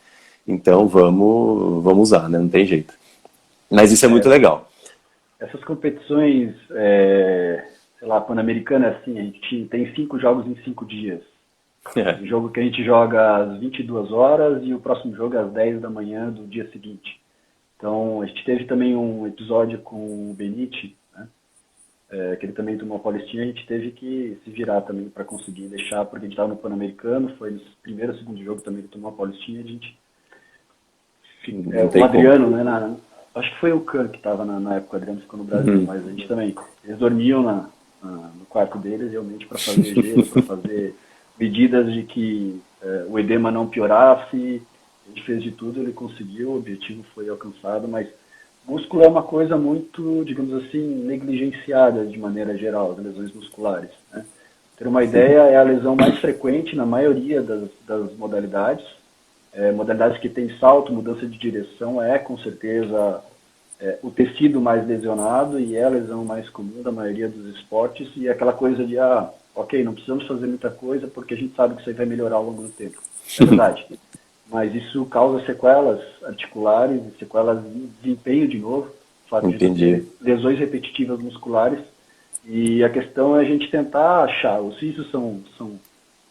então vamos usar, né, não tem jeito. Mas isso é muito legal. Essas competições, sei lá, Pan-Americana, assim, a gente tem 5 jogos em 5 dias. É, Um jogo que a gente joga às 22 horas e o próximo jogo às 10 da manhã do dia seguinte. Então, a gente teve também um episódio com o Benite, né, que ele também tomou a Paulistinha, a gente teve que se virar também para conseguir deixar, porque a gente estava no Pan-Americano, foi no primeiro, segundo jogo também ele tomou a Paulistinha, a gente não o tem como. Adriano, né, acho que foi o Khan que estava na época, o Adriano ficou no Brasil, mas a gente também, eles dormiam no quarto deles realmente para fazer gelo, para fazer medidas de que o edema não piorasse, a gente fez de tudo, ele conseguiu, o objetivo foi alcançado, mas músculo é uma coisa muito, digamos assim, negligenciada de maneira geral, as lesões musculares. Né? Ter uma ideia, é a lesão mais frequente na maioria das modalidades, modalidades que tem salto, mudança de direção, com certeza o tecido mais lesionado e é a lesão mais comum da maioria dos esportes e é aquela coisa de, ok, não precisamos fazer muita coisa porque a gente sabe que isso aí vai melhorar ao longo do tempo. É verdade. Mas isso causa sequelas articulares e sequelas de desempenho de novo, o fato de Entendi. ter lesões repetitivas musculares e a questão é a gente tentar achar, os físicos são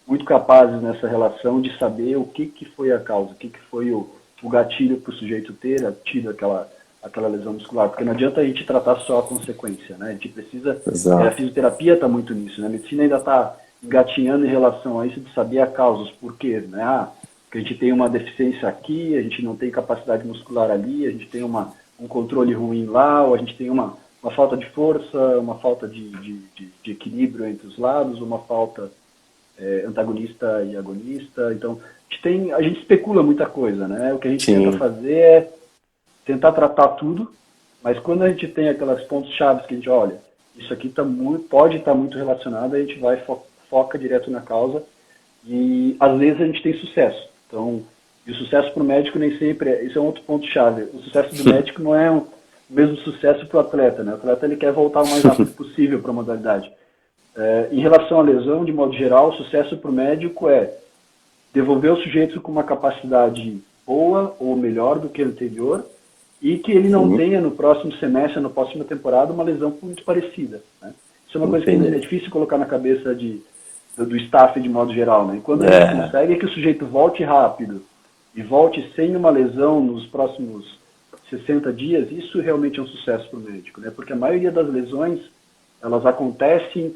muito capazes nessa relação de saber o que foi a causa, o que foi o gatilho para o sujeito ter tido aquela lesão muscular, porque não adianta a gente tratar só a consequência, né? A gente precisa, a Exato. fisioterapia está muito nisso, né? A medicina ainda está engatinhando em relação a isso de saber a causa, os porquês, né? Que a gente tem uma deficiência aqui, a gente não tem capacidade muscular ali, a gente tem um controle ruim lá, ou a gente tem uma falta de força, uma falta de equilíbrio entre os lados, uma falta antagonista e agonista. Então, a gente especula muita coisa, né? O que a gente tenta Sim. fazer é tentar tratar tudo, mas quando a gente tem aquelas pontos chaves que a gente olha, isso aqui pode estar muito relacionado, a gente vai foca direto na causa e às vezes a gente tem sucesso. Então, e o sucesso para o médico nem sempre isso é um outro ponto chave. O sucesso do médico não é o mesmo sucesso para o atleta, né? O atleta ele quer voltar o mais rápido possível para a modalidade. Em relação à lesão, de modo geral, o sucesso para o médico é devolver o sujeito com uma capacidade boa ou melhor do que a anterior e que ele não Sim. tenha no próximo semestre, na próxima temporada, uma lesão muito parecida. Né? Isso é uma coisa que Entendi. é difícil colocar na cabeça do staff de modo geral, né? E quando a gente consegue que o sujeito volte rápido e volte sem uma lesão nos próximos 60 dias, isso realmente é um sucesso para o médico, né? Porque a maioria das lesões, elas acontecem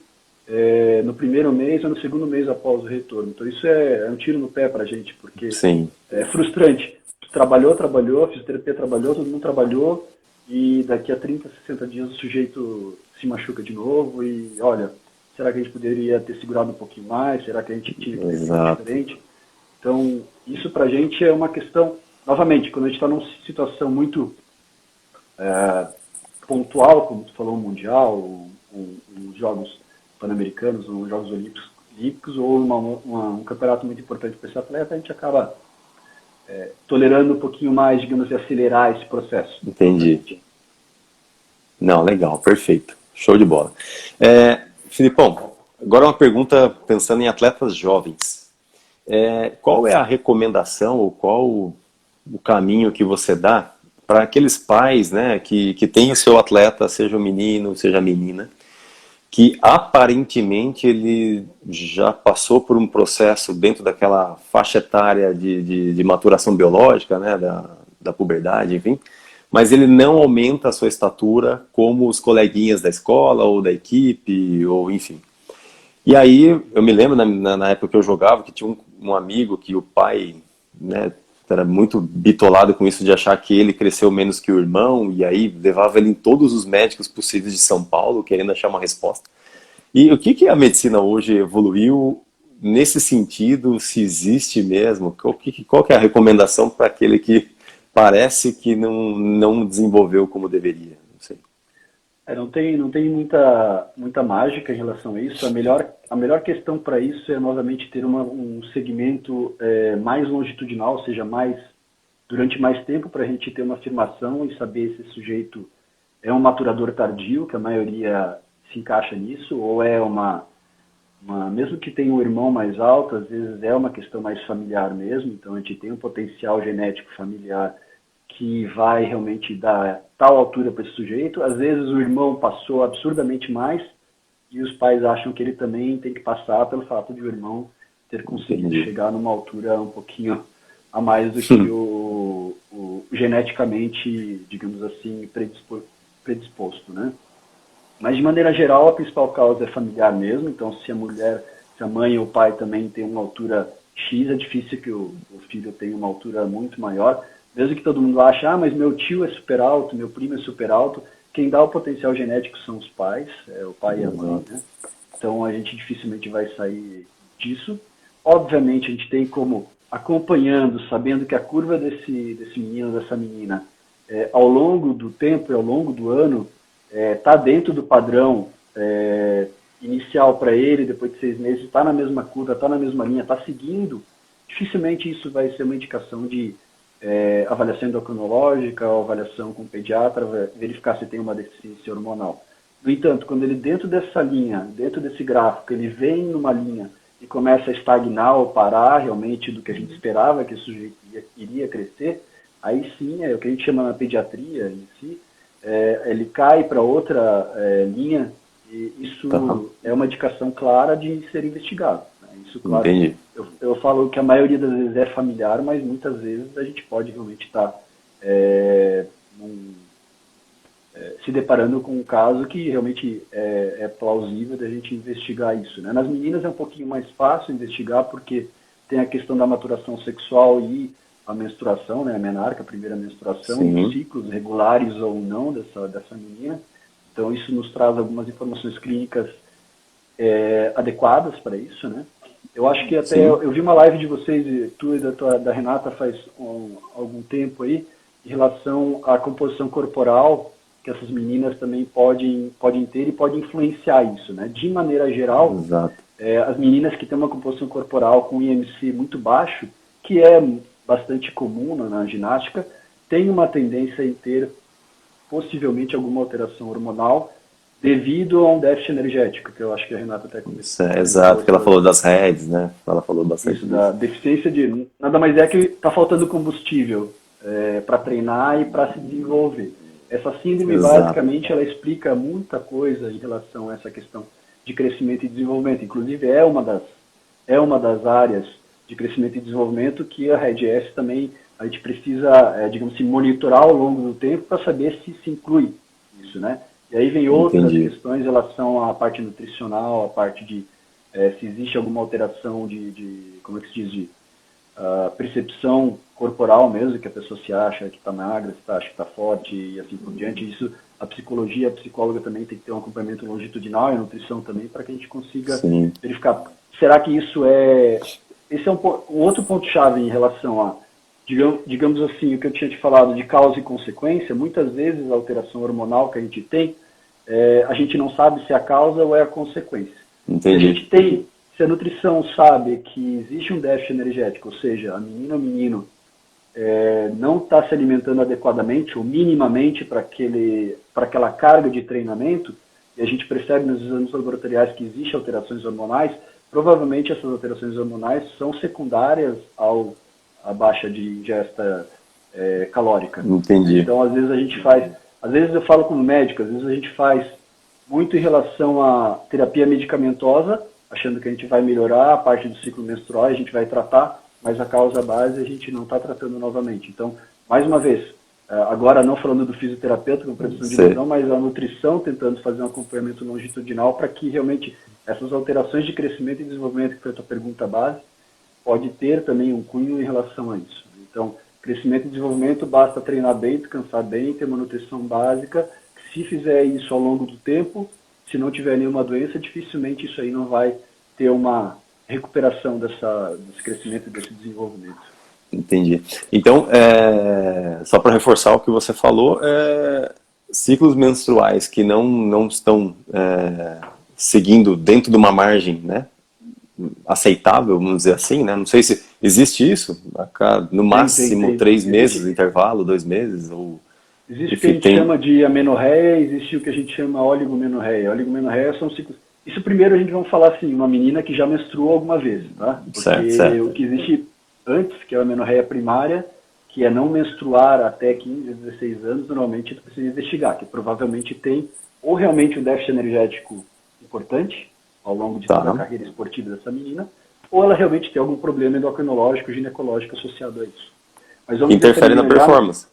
no primeiro mês ou no segundo mês após o retorno. Então isso é um tiro no pé para a gente, porque Sim. é frustrante. Trabalhou, a fisioterapia trabalhou, todo mundo trabalhou, e daqui a 30, 60 dias o sujeito se machuca de novo e, olha, será que a gente poderia ter segurado um pouquinho mais? Será que a gente tinha que ter feito diferente? Então, isso para a gente é uma questão, novamente, quando a gente está numa situação muito pontual, como tu falou, um mundial, uns Jogos Pan-Americanos, ou Jogos Olímpicos, ou um campeonato muito importante para esse atleta, a gente acaba tolerando um pouquinho mais, digamos assim, acelerar esse processo. Entendi. Não, legal, perfeito. Show de bola. Filipão, agora uma pergunta pensando em atletas jovens. Qual é a recomendação ou qual o caminho que você dá para aqueles pais, né, que têm o seu atleta, seja o menino, seja a menina, que aparentemente ele já passou por um processo dentro daquela faixa etária de maturação biológica, né, da puberdade, enfim, mas ele não aumenta a sua estatura como os coleguinhas da escola ou da equipe, ou enfim. E aí, eu me lembro na época que eu jogava, que tinha um amigo que o pai, né, era muito bitolado com isso de achar que ele cresceu menos que o irmão, e aí levava ele em todos os médicos possíveis de São Paulo, querendo achar uma resposta. E o que a medicina hoje evoluiu nesse sentido, se existe mesmo? Qual que é a recomendação para aquele que parece que não desenvolveu como deveria? Não sei. Não tem muita mágica em relação a isso. A melhor questão para isso é, novamente, ter um segmento mais longitudinal, ou seja, durante mais tempo, para a gente ter uma afirmação e saber se esse sujeito é um maturador tardio, que a maioria se encaixa nisso, ou é mesmo que tenha um irmão mais alto, às vezes é uma questão mais familiar mesmo, então a gente tem um potencial genético familiar que vai realmente dar tal altura para esse sujeito. Às vezes o irmão passou absurdamente mais e os pais acham que ele também tem que passar pelo fato de o irmão ter conseguido chegar numa altura um pouquinho a mais do que o geneticamente, digamos assim, predisposto, né? Mas, de maneira geral, a principal causa é familiar mesmo. Então, se a mãe ou o pai também tem uma altura X, é difícil que o filho tenha uma altura muito maior. Mesmo que todo mundo ache, mas meu tio é super alto, meu primo é super alto. Quem dá o potencial genético são os pais, o pai e a mãe, né? Então, a gente dificilmente vai sair disso. Obviamente, a gente tem como, acompanhando, sabendo que a curva desse menino, dessa menina, ao longo do tempo e ao longo do ano, está dentro do padrão inicial para ele, depois de 6 meses, está na mesma curva, está na mesma linha, está seguindo, dificilmente isso vai ser uma indicação de avaliação endocrinológica ou avaliação com o pediatra, verificar se tem uma deficiência hormonal. No entanto, quando ele dentro dessa linha, dentro desse gráfico, ele vem numa linha e começa a estagnar ou parar realmente do que a gente esperava que o sujeito iria crescer, aí sim é o que a gente chama na pediatria em si, ele cai para outra linha e isso é uma indicação clara de ser investigado. Né? Isso, claro, eu falo que a maioria das vezes é familiar, mas muitas vezes a gente pode realmente estar se deparando com um caso que realmente é plausível da gente investigar isso. Né? Nas meninas é um pouquinho mais fácil investigar porque tem a questão da maturação sexual e a menstruação, né, a menarca, a primeira menstruação, Sim. e os ciclos regulares ou não dessa menina. Então, isso nos traz algumas informações clínicas adequadas para isso, né? Eu acho que até eu vi uma live de vocês, tu e da Renata, faz algum tempo aí, em relação à composição corporal, que essas meninas também podem ter e podem influenciar isso, né? De maneira geral, as meninas que têm uma composição corporal com IMC muito baixo, que é bastante comum na ginástica, tem uma tendência em ter possivelmente alguma alteração hormonal devido a um déficit energético, que eu acho que a Renata até começou. Exato, que ela falou das redes, né? Ela falou bastante disso. Da deficiência de... Nada mais é que está faltando combustível para treinar e para se desenvolver. Essa síndrome, Exato. basicamente, ela explica muita coisa em relação a essa questão de crescimento e desenvolvimento. Inclusive, é uma das áreas de crescimento e desenvolvimento que a REDS também, a gente precisa, digamos assim, monitorar ao longo do tempo para saber se inclui isso, né? E aí vem outras Entendi. questões em relação à parte nutricional, a parte de se existe alguma alteração como é que se diz, de percepção corporal mesmo, que a pessoa se acha que está magra, se acha que está forte e assim por diante. Isso, a psicologia, a psicóloga também tem que ter um acompanhamento longitudinal e a nutrição também para que a gente consiga Sim. verificar. Será que esse é um outro ponto-chave em relação a, digamos assim, o que eu tinha te falado de causa e consequência. Muitas vezes a alteração hormonal que a gente tem, a gente não sabe se é a causa ou é a consequência. Se a Entendi. gente tem, se a nutrição sabe que existe um déficit energético, ou seja, a menina ou menino não está se alimentando adequadamente ou minimamente para aquela carga de treinamento, e a gente percebe nos exames laboratoriais que existem alterações hormonais, provavelmente essas alterações hormonais são secundárias à baixa de ingesta calórica. Entendi. Então, às vezes eu falo como médico, às vezes a gente faz muito em relação à terapia medicamentosa, achando que a gente vai melhorar a parte do ciclo menstrual, a gente vai tratar, mas a causa base a gente não está tratando novamente. Então, mais uma vez, agora não falando do fisioterapeuta com prevenção de Sei. lesão, mas a nutrição tentando fazer um acompanhamento longitudinal para que realmente essas alterações de crescimento e desenvolvimento, que foi a tua pergunta base, pode ter também um cunho em relação a isso. Então, crescimento e desenvolvimento basta treinar bem, descansar bem, ter uma nutrição básica. Se fizer isso ao longo do tempo, se não tiver nenhuma doença, dificilmente isso aí não vai ter uma recuperação desse crescimento e desse desenvolvimento. Entendi. Então, só para reforçar o que você falou, ciclos menstruais que não estão seguindo dentro de uma margem, né, aceitável, vamos dizer assim, né? Não sei se existe isso, no máximo Tem. 3 meses, intervalo, 2 meses, ou Existe o que a enfim, gente tem. chama de amenorreia, existe o que a gente chama oligomenorreia. Oligomenorreia são ciclos. Isso primeiro a gente vai falar assim, uma menina que já menstruou alguma vez, tá? Certo, Porque o certo. que existe antes, que é a amenorreia primária, que é não menstruar até 15, 16 anos, normalmente tu precisa investigar, que provavelmente tem ou realmente um déficit energético importante ao longo de toda a Tá. carreira esportiva dessa menina, ou ela realmente tem algum problema endocrinológico, ginecológico associado a isso. Mas vamos dizer que a Interfere na menina já, performance,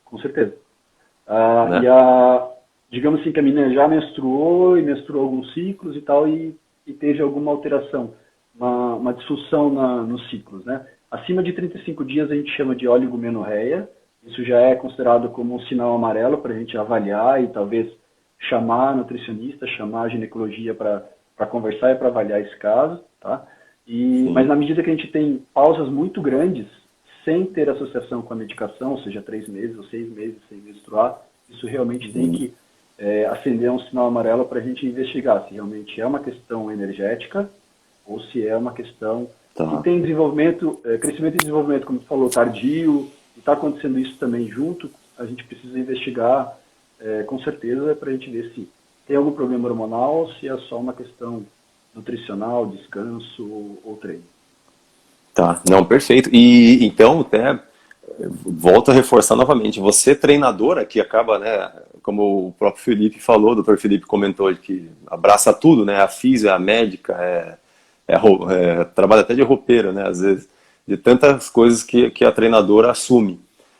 com certeza. né? Digamos assim que a menina já menstruou e menstruou alguns ciclos e tal, e teve alguma alteração, uma disfunção nos ciclos, né? Acima de 35 dias a gente chama de oligomenorreia. Isso já é considerado como um sinal amarelo para a gente avaliar e talvez chamar a nutricionista, chamar a ginecologia para conversar e para avaliar esse caso, tá? Mas Sim. na medida que a gente tem pausas muito grandes, sem ter associação com a medicação, ou seja, 3 meses ou 6 meses sem menstruar, isso realmente tem que acender um sinal amarelo para a gente investigar se realmente é uma questão energética ou se é uma questão que Tá. tem desenvolvimento, crescimento e desenvolvimento, como tu falou, tardio, e está acontecendo isso também junto, a gente precisa investigar com certeza para a gente ver se tem algum problema hormonal ou se é só uma questão nutricional, descanso ou treino. Tá, não, perfeito. E então, até volto a reforçar novamente, você treinadora que acaba, né, como o próprio Felipe falou, o Dr. Felipe comentou que abraça tudo, né, a física, a médica, trabalha até de roupeira, né, às vezes, de tantas coisas que a treinadora assume.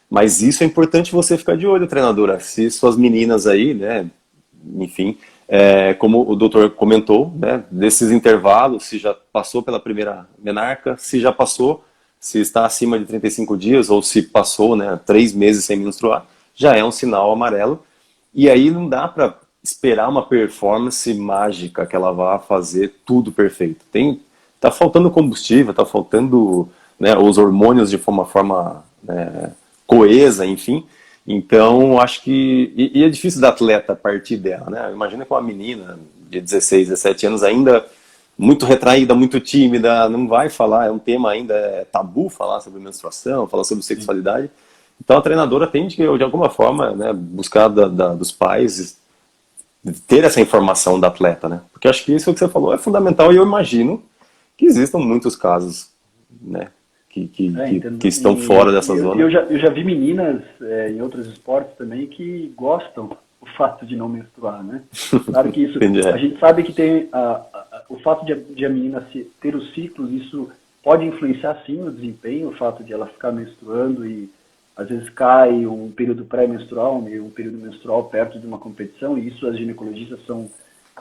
Mas isso é importante você ficar de olho, treinadora, se suas meninas aí, né, enfim, como o doutor comentou, né, desses intervalos, se já passou pela primeira menarca, se já passou, se está acima de 35 dias ou se passou, né, 3 meses sem menstruar, já é um sinal amarelo. E aí não dá para esperar uma performance mágica que ela vá fazer tudo perfeito. Tá faltando combustível, tá faltando, né, os hormônios de uma forma, né, coesa, enfim. Então, acho que. E é difícil da atleta partir dela, né? Imagina com uma menina de 16, 17 anos ainda muito retraída, muito tímida, não vai falar, é um tema ainda tabu falar sobre menstruação, falar sobre Sim. sexualidade. Então a treinadora tem de alguma forma, né, buscar dos pais ter essa informação da atleta, né? Porque acho que isso que você falou é fundamental e eu imagino que existam muitos casos, né, que estão fora dessa zona. Eu já vi meninas em outros esportes também que gostam do fato de não menstruar, né? Claro que isso, a gente sabe que tem o fato de a menina ter os ciclos, isso pode influenciar sim no desempenho, o fato de ela ficar menstruando e às vezes cai um período pré-menstrual, um período menstrual perto de uma competição, e isso as ginecologistas são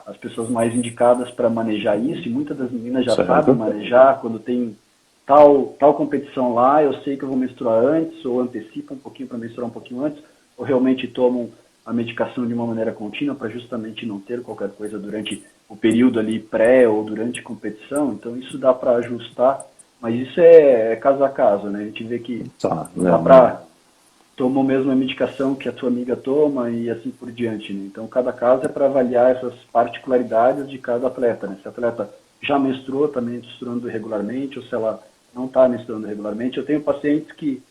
as pessoas mais indicadas para manejar isso, e muitas das meninas já sabem manejar, quando tem tal competição lá, eu sei que eu vou menstruar antes, ou antecipo um pouquinho para menstruar um pouquinho antes, ou realmente tomam a medicação de uma maneira contínua para justamente não ter qualquer coisa durante o período ali pré ou durante a competição, então isso dá para ajustar, mas isso é caso a caso, né? A gente vê que não dá para tomar mesmo a medicação que a tua amiga toma e assim por diante, né? Então cada caso é para avaliar essas particularidades de cada atleta, né? Se a atleta já menstruou, está menstruando regularmente, ou se ela não está menstruando regularmente. Eu tenho pacientes que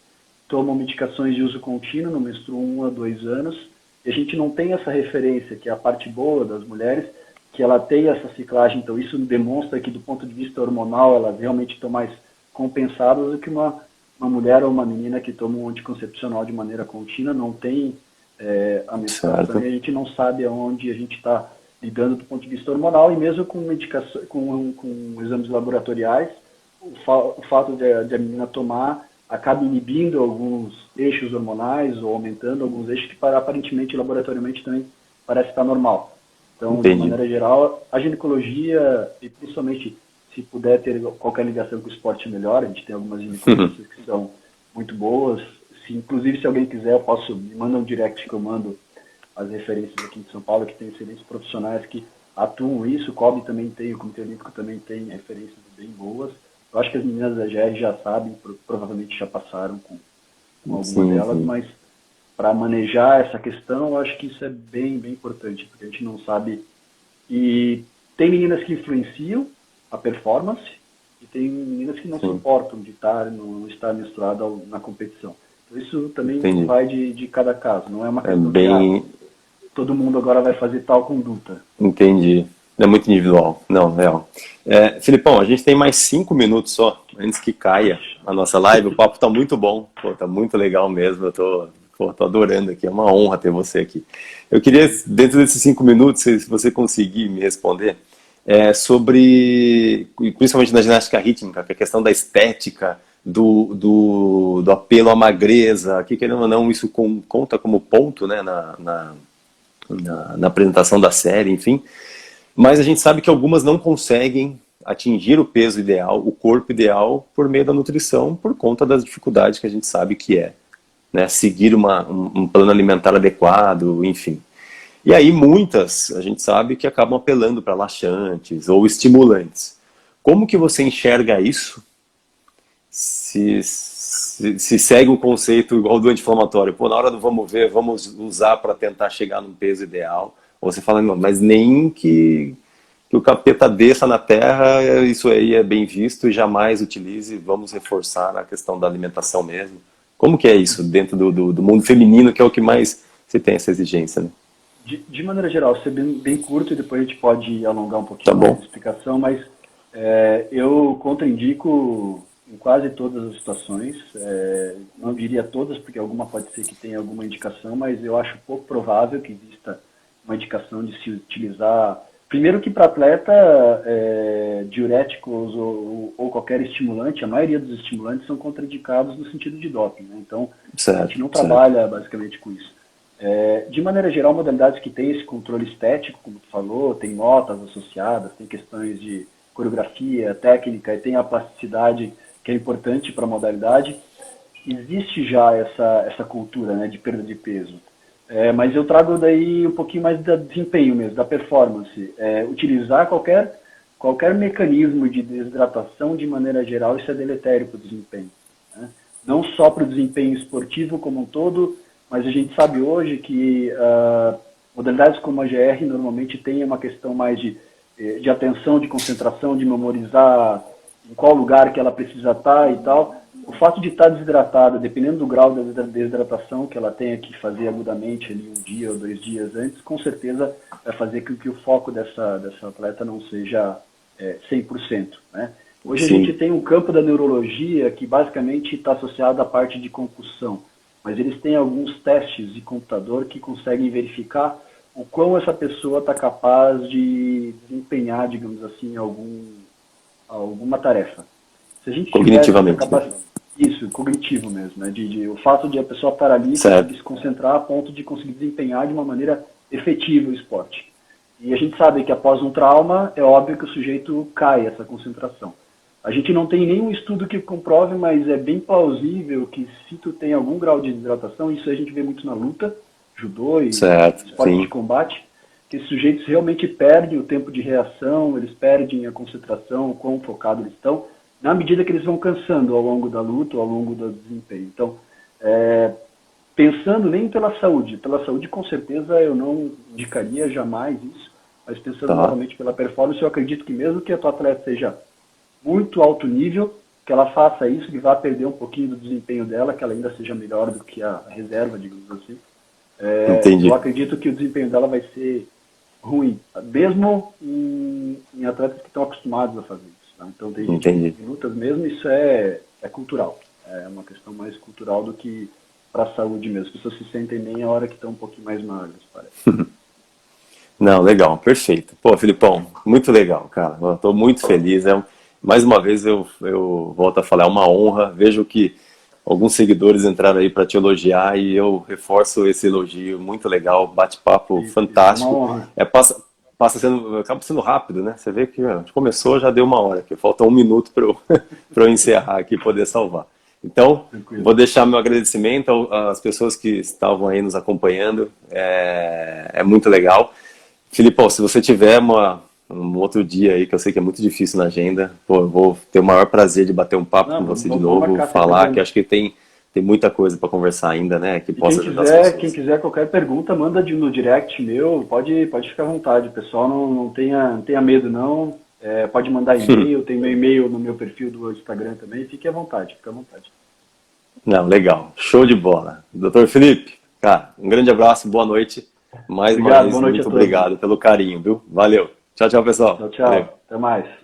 tomam medicações de uso contínuo, não menstruam 1 a 2 anos, e a gente não tem essa referência, que é a parte boa das mulheres, que ela tem essa ciclagem, então isso demonstra que do ponto de vista hormonal elas realmente estão mais compensadas do que uma mulher ou uma menina que toma um anticoncepcional de maneira contínua, não tem a menstruação e a gente não sabe aonde a gente está lidando do ponto de vista hormonal, e mesmo com medicação, com exames laboratoriais, o fato de a menina tomar acaba inibindo alguns eixos hormonais ou aumentando alguns eixos que aparentemente laboratoriamente também parece estar normal. Então, de maneira geral, a ginecologia, e principalmente se puder ter qualquer ligação com o esporte melhor, a gente tem algumas ginecologistas que são muito boas. Inclusive, se alguém quiser, me manda um direct que eu mando as referências aqui de São Paulo, que tem excelentes profissionais que atuam isso. O COB também tem, o Comitê Olímpico também tem referências bem boas. Eu acho que as meninas da GR já sabem, provavelmente já passaram com alguma delas, mas para manejar essa questão, eu acho que isso é bem, bem importante, porque a gente não sabe. E tem meninas que influenciam a performance e tem meninas que não se importam de não estar menstruada na competição. Então, isso também vai de cada caso, não é uma questão de todo mundo agora vai fazer tal conduta. Entendi. É muito individual. Não, real. Filipão, a gente tem mais 5 minutos só, antes que caia a nossa live. O papo tá muito bom, tá muito legal mesmo. Eu tô adorando aqui, é uma honra ter você aqui. Eu queria, dentro desses 5 minutos, se você conseguir me responder, sobre, principalmente na ginástica rítmica, que é a questão da estética, do apelo à magreza, que querendo ou não, isso conta como ponto, né, na apresentação da série, enfim. Mas a gente sabe que algumas não conseguem atingir o peso ideal, o corpo ideal, por meio da nutrição, por conta das dificuldades que a gente sabe que é, né, seguir um plano alimentar adequado, enfim. E aí muitas, a gente sabe que acabam apelando para laxantes ou estimulantes. Como que você enxerga isso? Se segue um conceito igual do anti-inflamatório, na hora do vamos ver, vamos usar para tentar chegar num peso ideal, ou você fala, não, mas nem que o capeta desça na terra, isso aí é bem visto e jamais utilize, vamos reforçar a questão da alimentação mesmo. Como que é isso dentro do mundo feminino, que é o que mais se tem essa exigência, né? De maneira geral, ser bem curto e depois a gente pode alongar um pouquinho mais a explicação, mas eu contraindico em quase todas as situações, não diria todas, porque alguma pode ser que tenha alguma indicação, mas eu acho pouco provável que exista uma indicação de se utilizar, primeiro que para atleta, diuréticos ou qualquer estimulante, a maioria dos estimulantes são contraindicados no sentido de doping, né? Então a gente não trabalha basicamente com isso. De maneira geral, modalidades que têm esse controle estético, como tu falou, tem notas associadas, tem questões de coreografia, técnica, e tem a plasticidade, que é importante para a modalidade. Existe já essa cultura, né, de perda de peso. Mas eu trago daí um pouquinho mais do desempenho mesmo, da performance. Utilizar qualquer mecanismo de desidratação de maneira geral, isso é deletério para o desempenho, né? Não só para o desempenho esportivo como um todo, mas a gente sabe hoje que modalidades como a GR normalmente tem uma questão mais de atenção, de concentração, de memorizar em qual lugar que ela precisa estar e tal. O fato de estar desidratada, dependendo do grau da desidratação que ela tenha que fazer agudamente ali 1 dia ou 2 dias antes, com certeza vai fazer com que o foco dessa atleta não seja 100%, né? Hoje a gente sim, tem um campo da neurologia que basicamente está associado à parte de concussão, mas eles têm alguns testes de computador que conseguem verificar o quão essa pessoa está capaz de desempenhar, digamos assim, alguma tarefa. Se a gente tivesse essa cognitivamente, né? capacidade, isso, cognitivo mesmo, né? O fato de a pessoa estar ali e conseguir Certo. se concentrar a ponto de conseguir desempenhar de uma maneira efetiva o esporte. E a gente sabe que após um trauma, é óbvio que o sujeito cai essa concentração. A gente não tem nenhum estudo que comprove, mas é bem plausível que se tu tem algum grau de desidratação, isso a gente vê muito na luta, judô e Certo, esporte de sim. combate, que esses sujeitos realmente perdem o tempo de reação, eles perdem a concentração, o quão focado eles estão, na medida que eles vão cansando ao longo da luta ou ao longo do desempenho. Então, pensando nem pela saúde com certeza eu não indicaria jamais isso, mas pensando Tá. novamente pela performance, eu acredito que mesmo que a tua atleta seja muito alto nível, que ela faça isso, que vá perder um pouquinho do desempenho dela, que ela ainda seja melhor do que a reserva, digamos assim. Eu Entendi. acredito que o desempenho dela vai ser ruim, mesmo em atletas que estão acostumados a fazer isso. Tá? Então tem gente que Entendi. em lutas mesmo, isso é cultural. É uma questão mais cultural do que para a saúde mesmo. As pessoas se sentem bem a hora que estão um pouquinho mais magras, parece. Não, legal, perfeito. Pô, Filipão, muito legal, cara. Eu tô muito feliz. Mais uma vez eu volto a falar, é uma honra. Vejo que alguns seguidores entraram aí para te elogiar e eu reforço esse elogio. Muito legal, bate-papo E é uma fantástico. honra. Acaba sendo rápido, né? Você vê que a gente começou, já deu uma hora, que falta um minuto para eu, para eu encerrar aqui e poder salvar. Então, vou Tranquilo. deixar meu agradecimento às pessoas que estavam aí nos acompanhando. É muito legal. Filipão, se você tiver um outro dia aí, que eu sei que é muito difícil na agenda, pô, eu vou ter o maior prazer de bater um papo Não, com você de vamos novo, marcar sem falar que problema. acho que tem muita coisa para conversar ainda, né, que E possa ajudar as quem pessoas. quiser qualquer pergunta, manda no direct meu, pode ficar à vontade. O pessoal não tenha medo, não. Pode mandar e-mail, tem meu e-mail no meu perfil do Instagram também. Fique à vontade, fique à vontade. Não, legal, show de bola. Doutor Felipe, cara, um grande abraço, boa noite. Mais uma Obrigado, boa vez, noite a muito todos. obrigado pelo carinho, viu? Valeu. Tchau, tchau, pessoal. Tchau, Valeu. tchau. Até mais.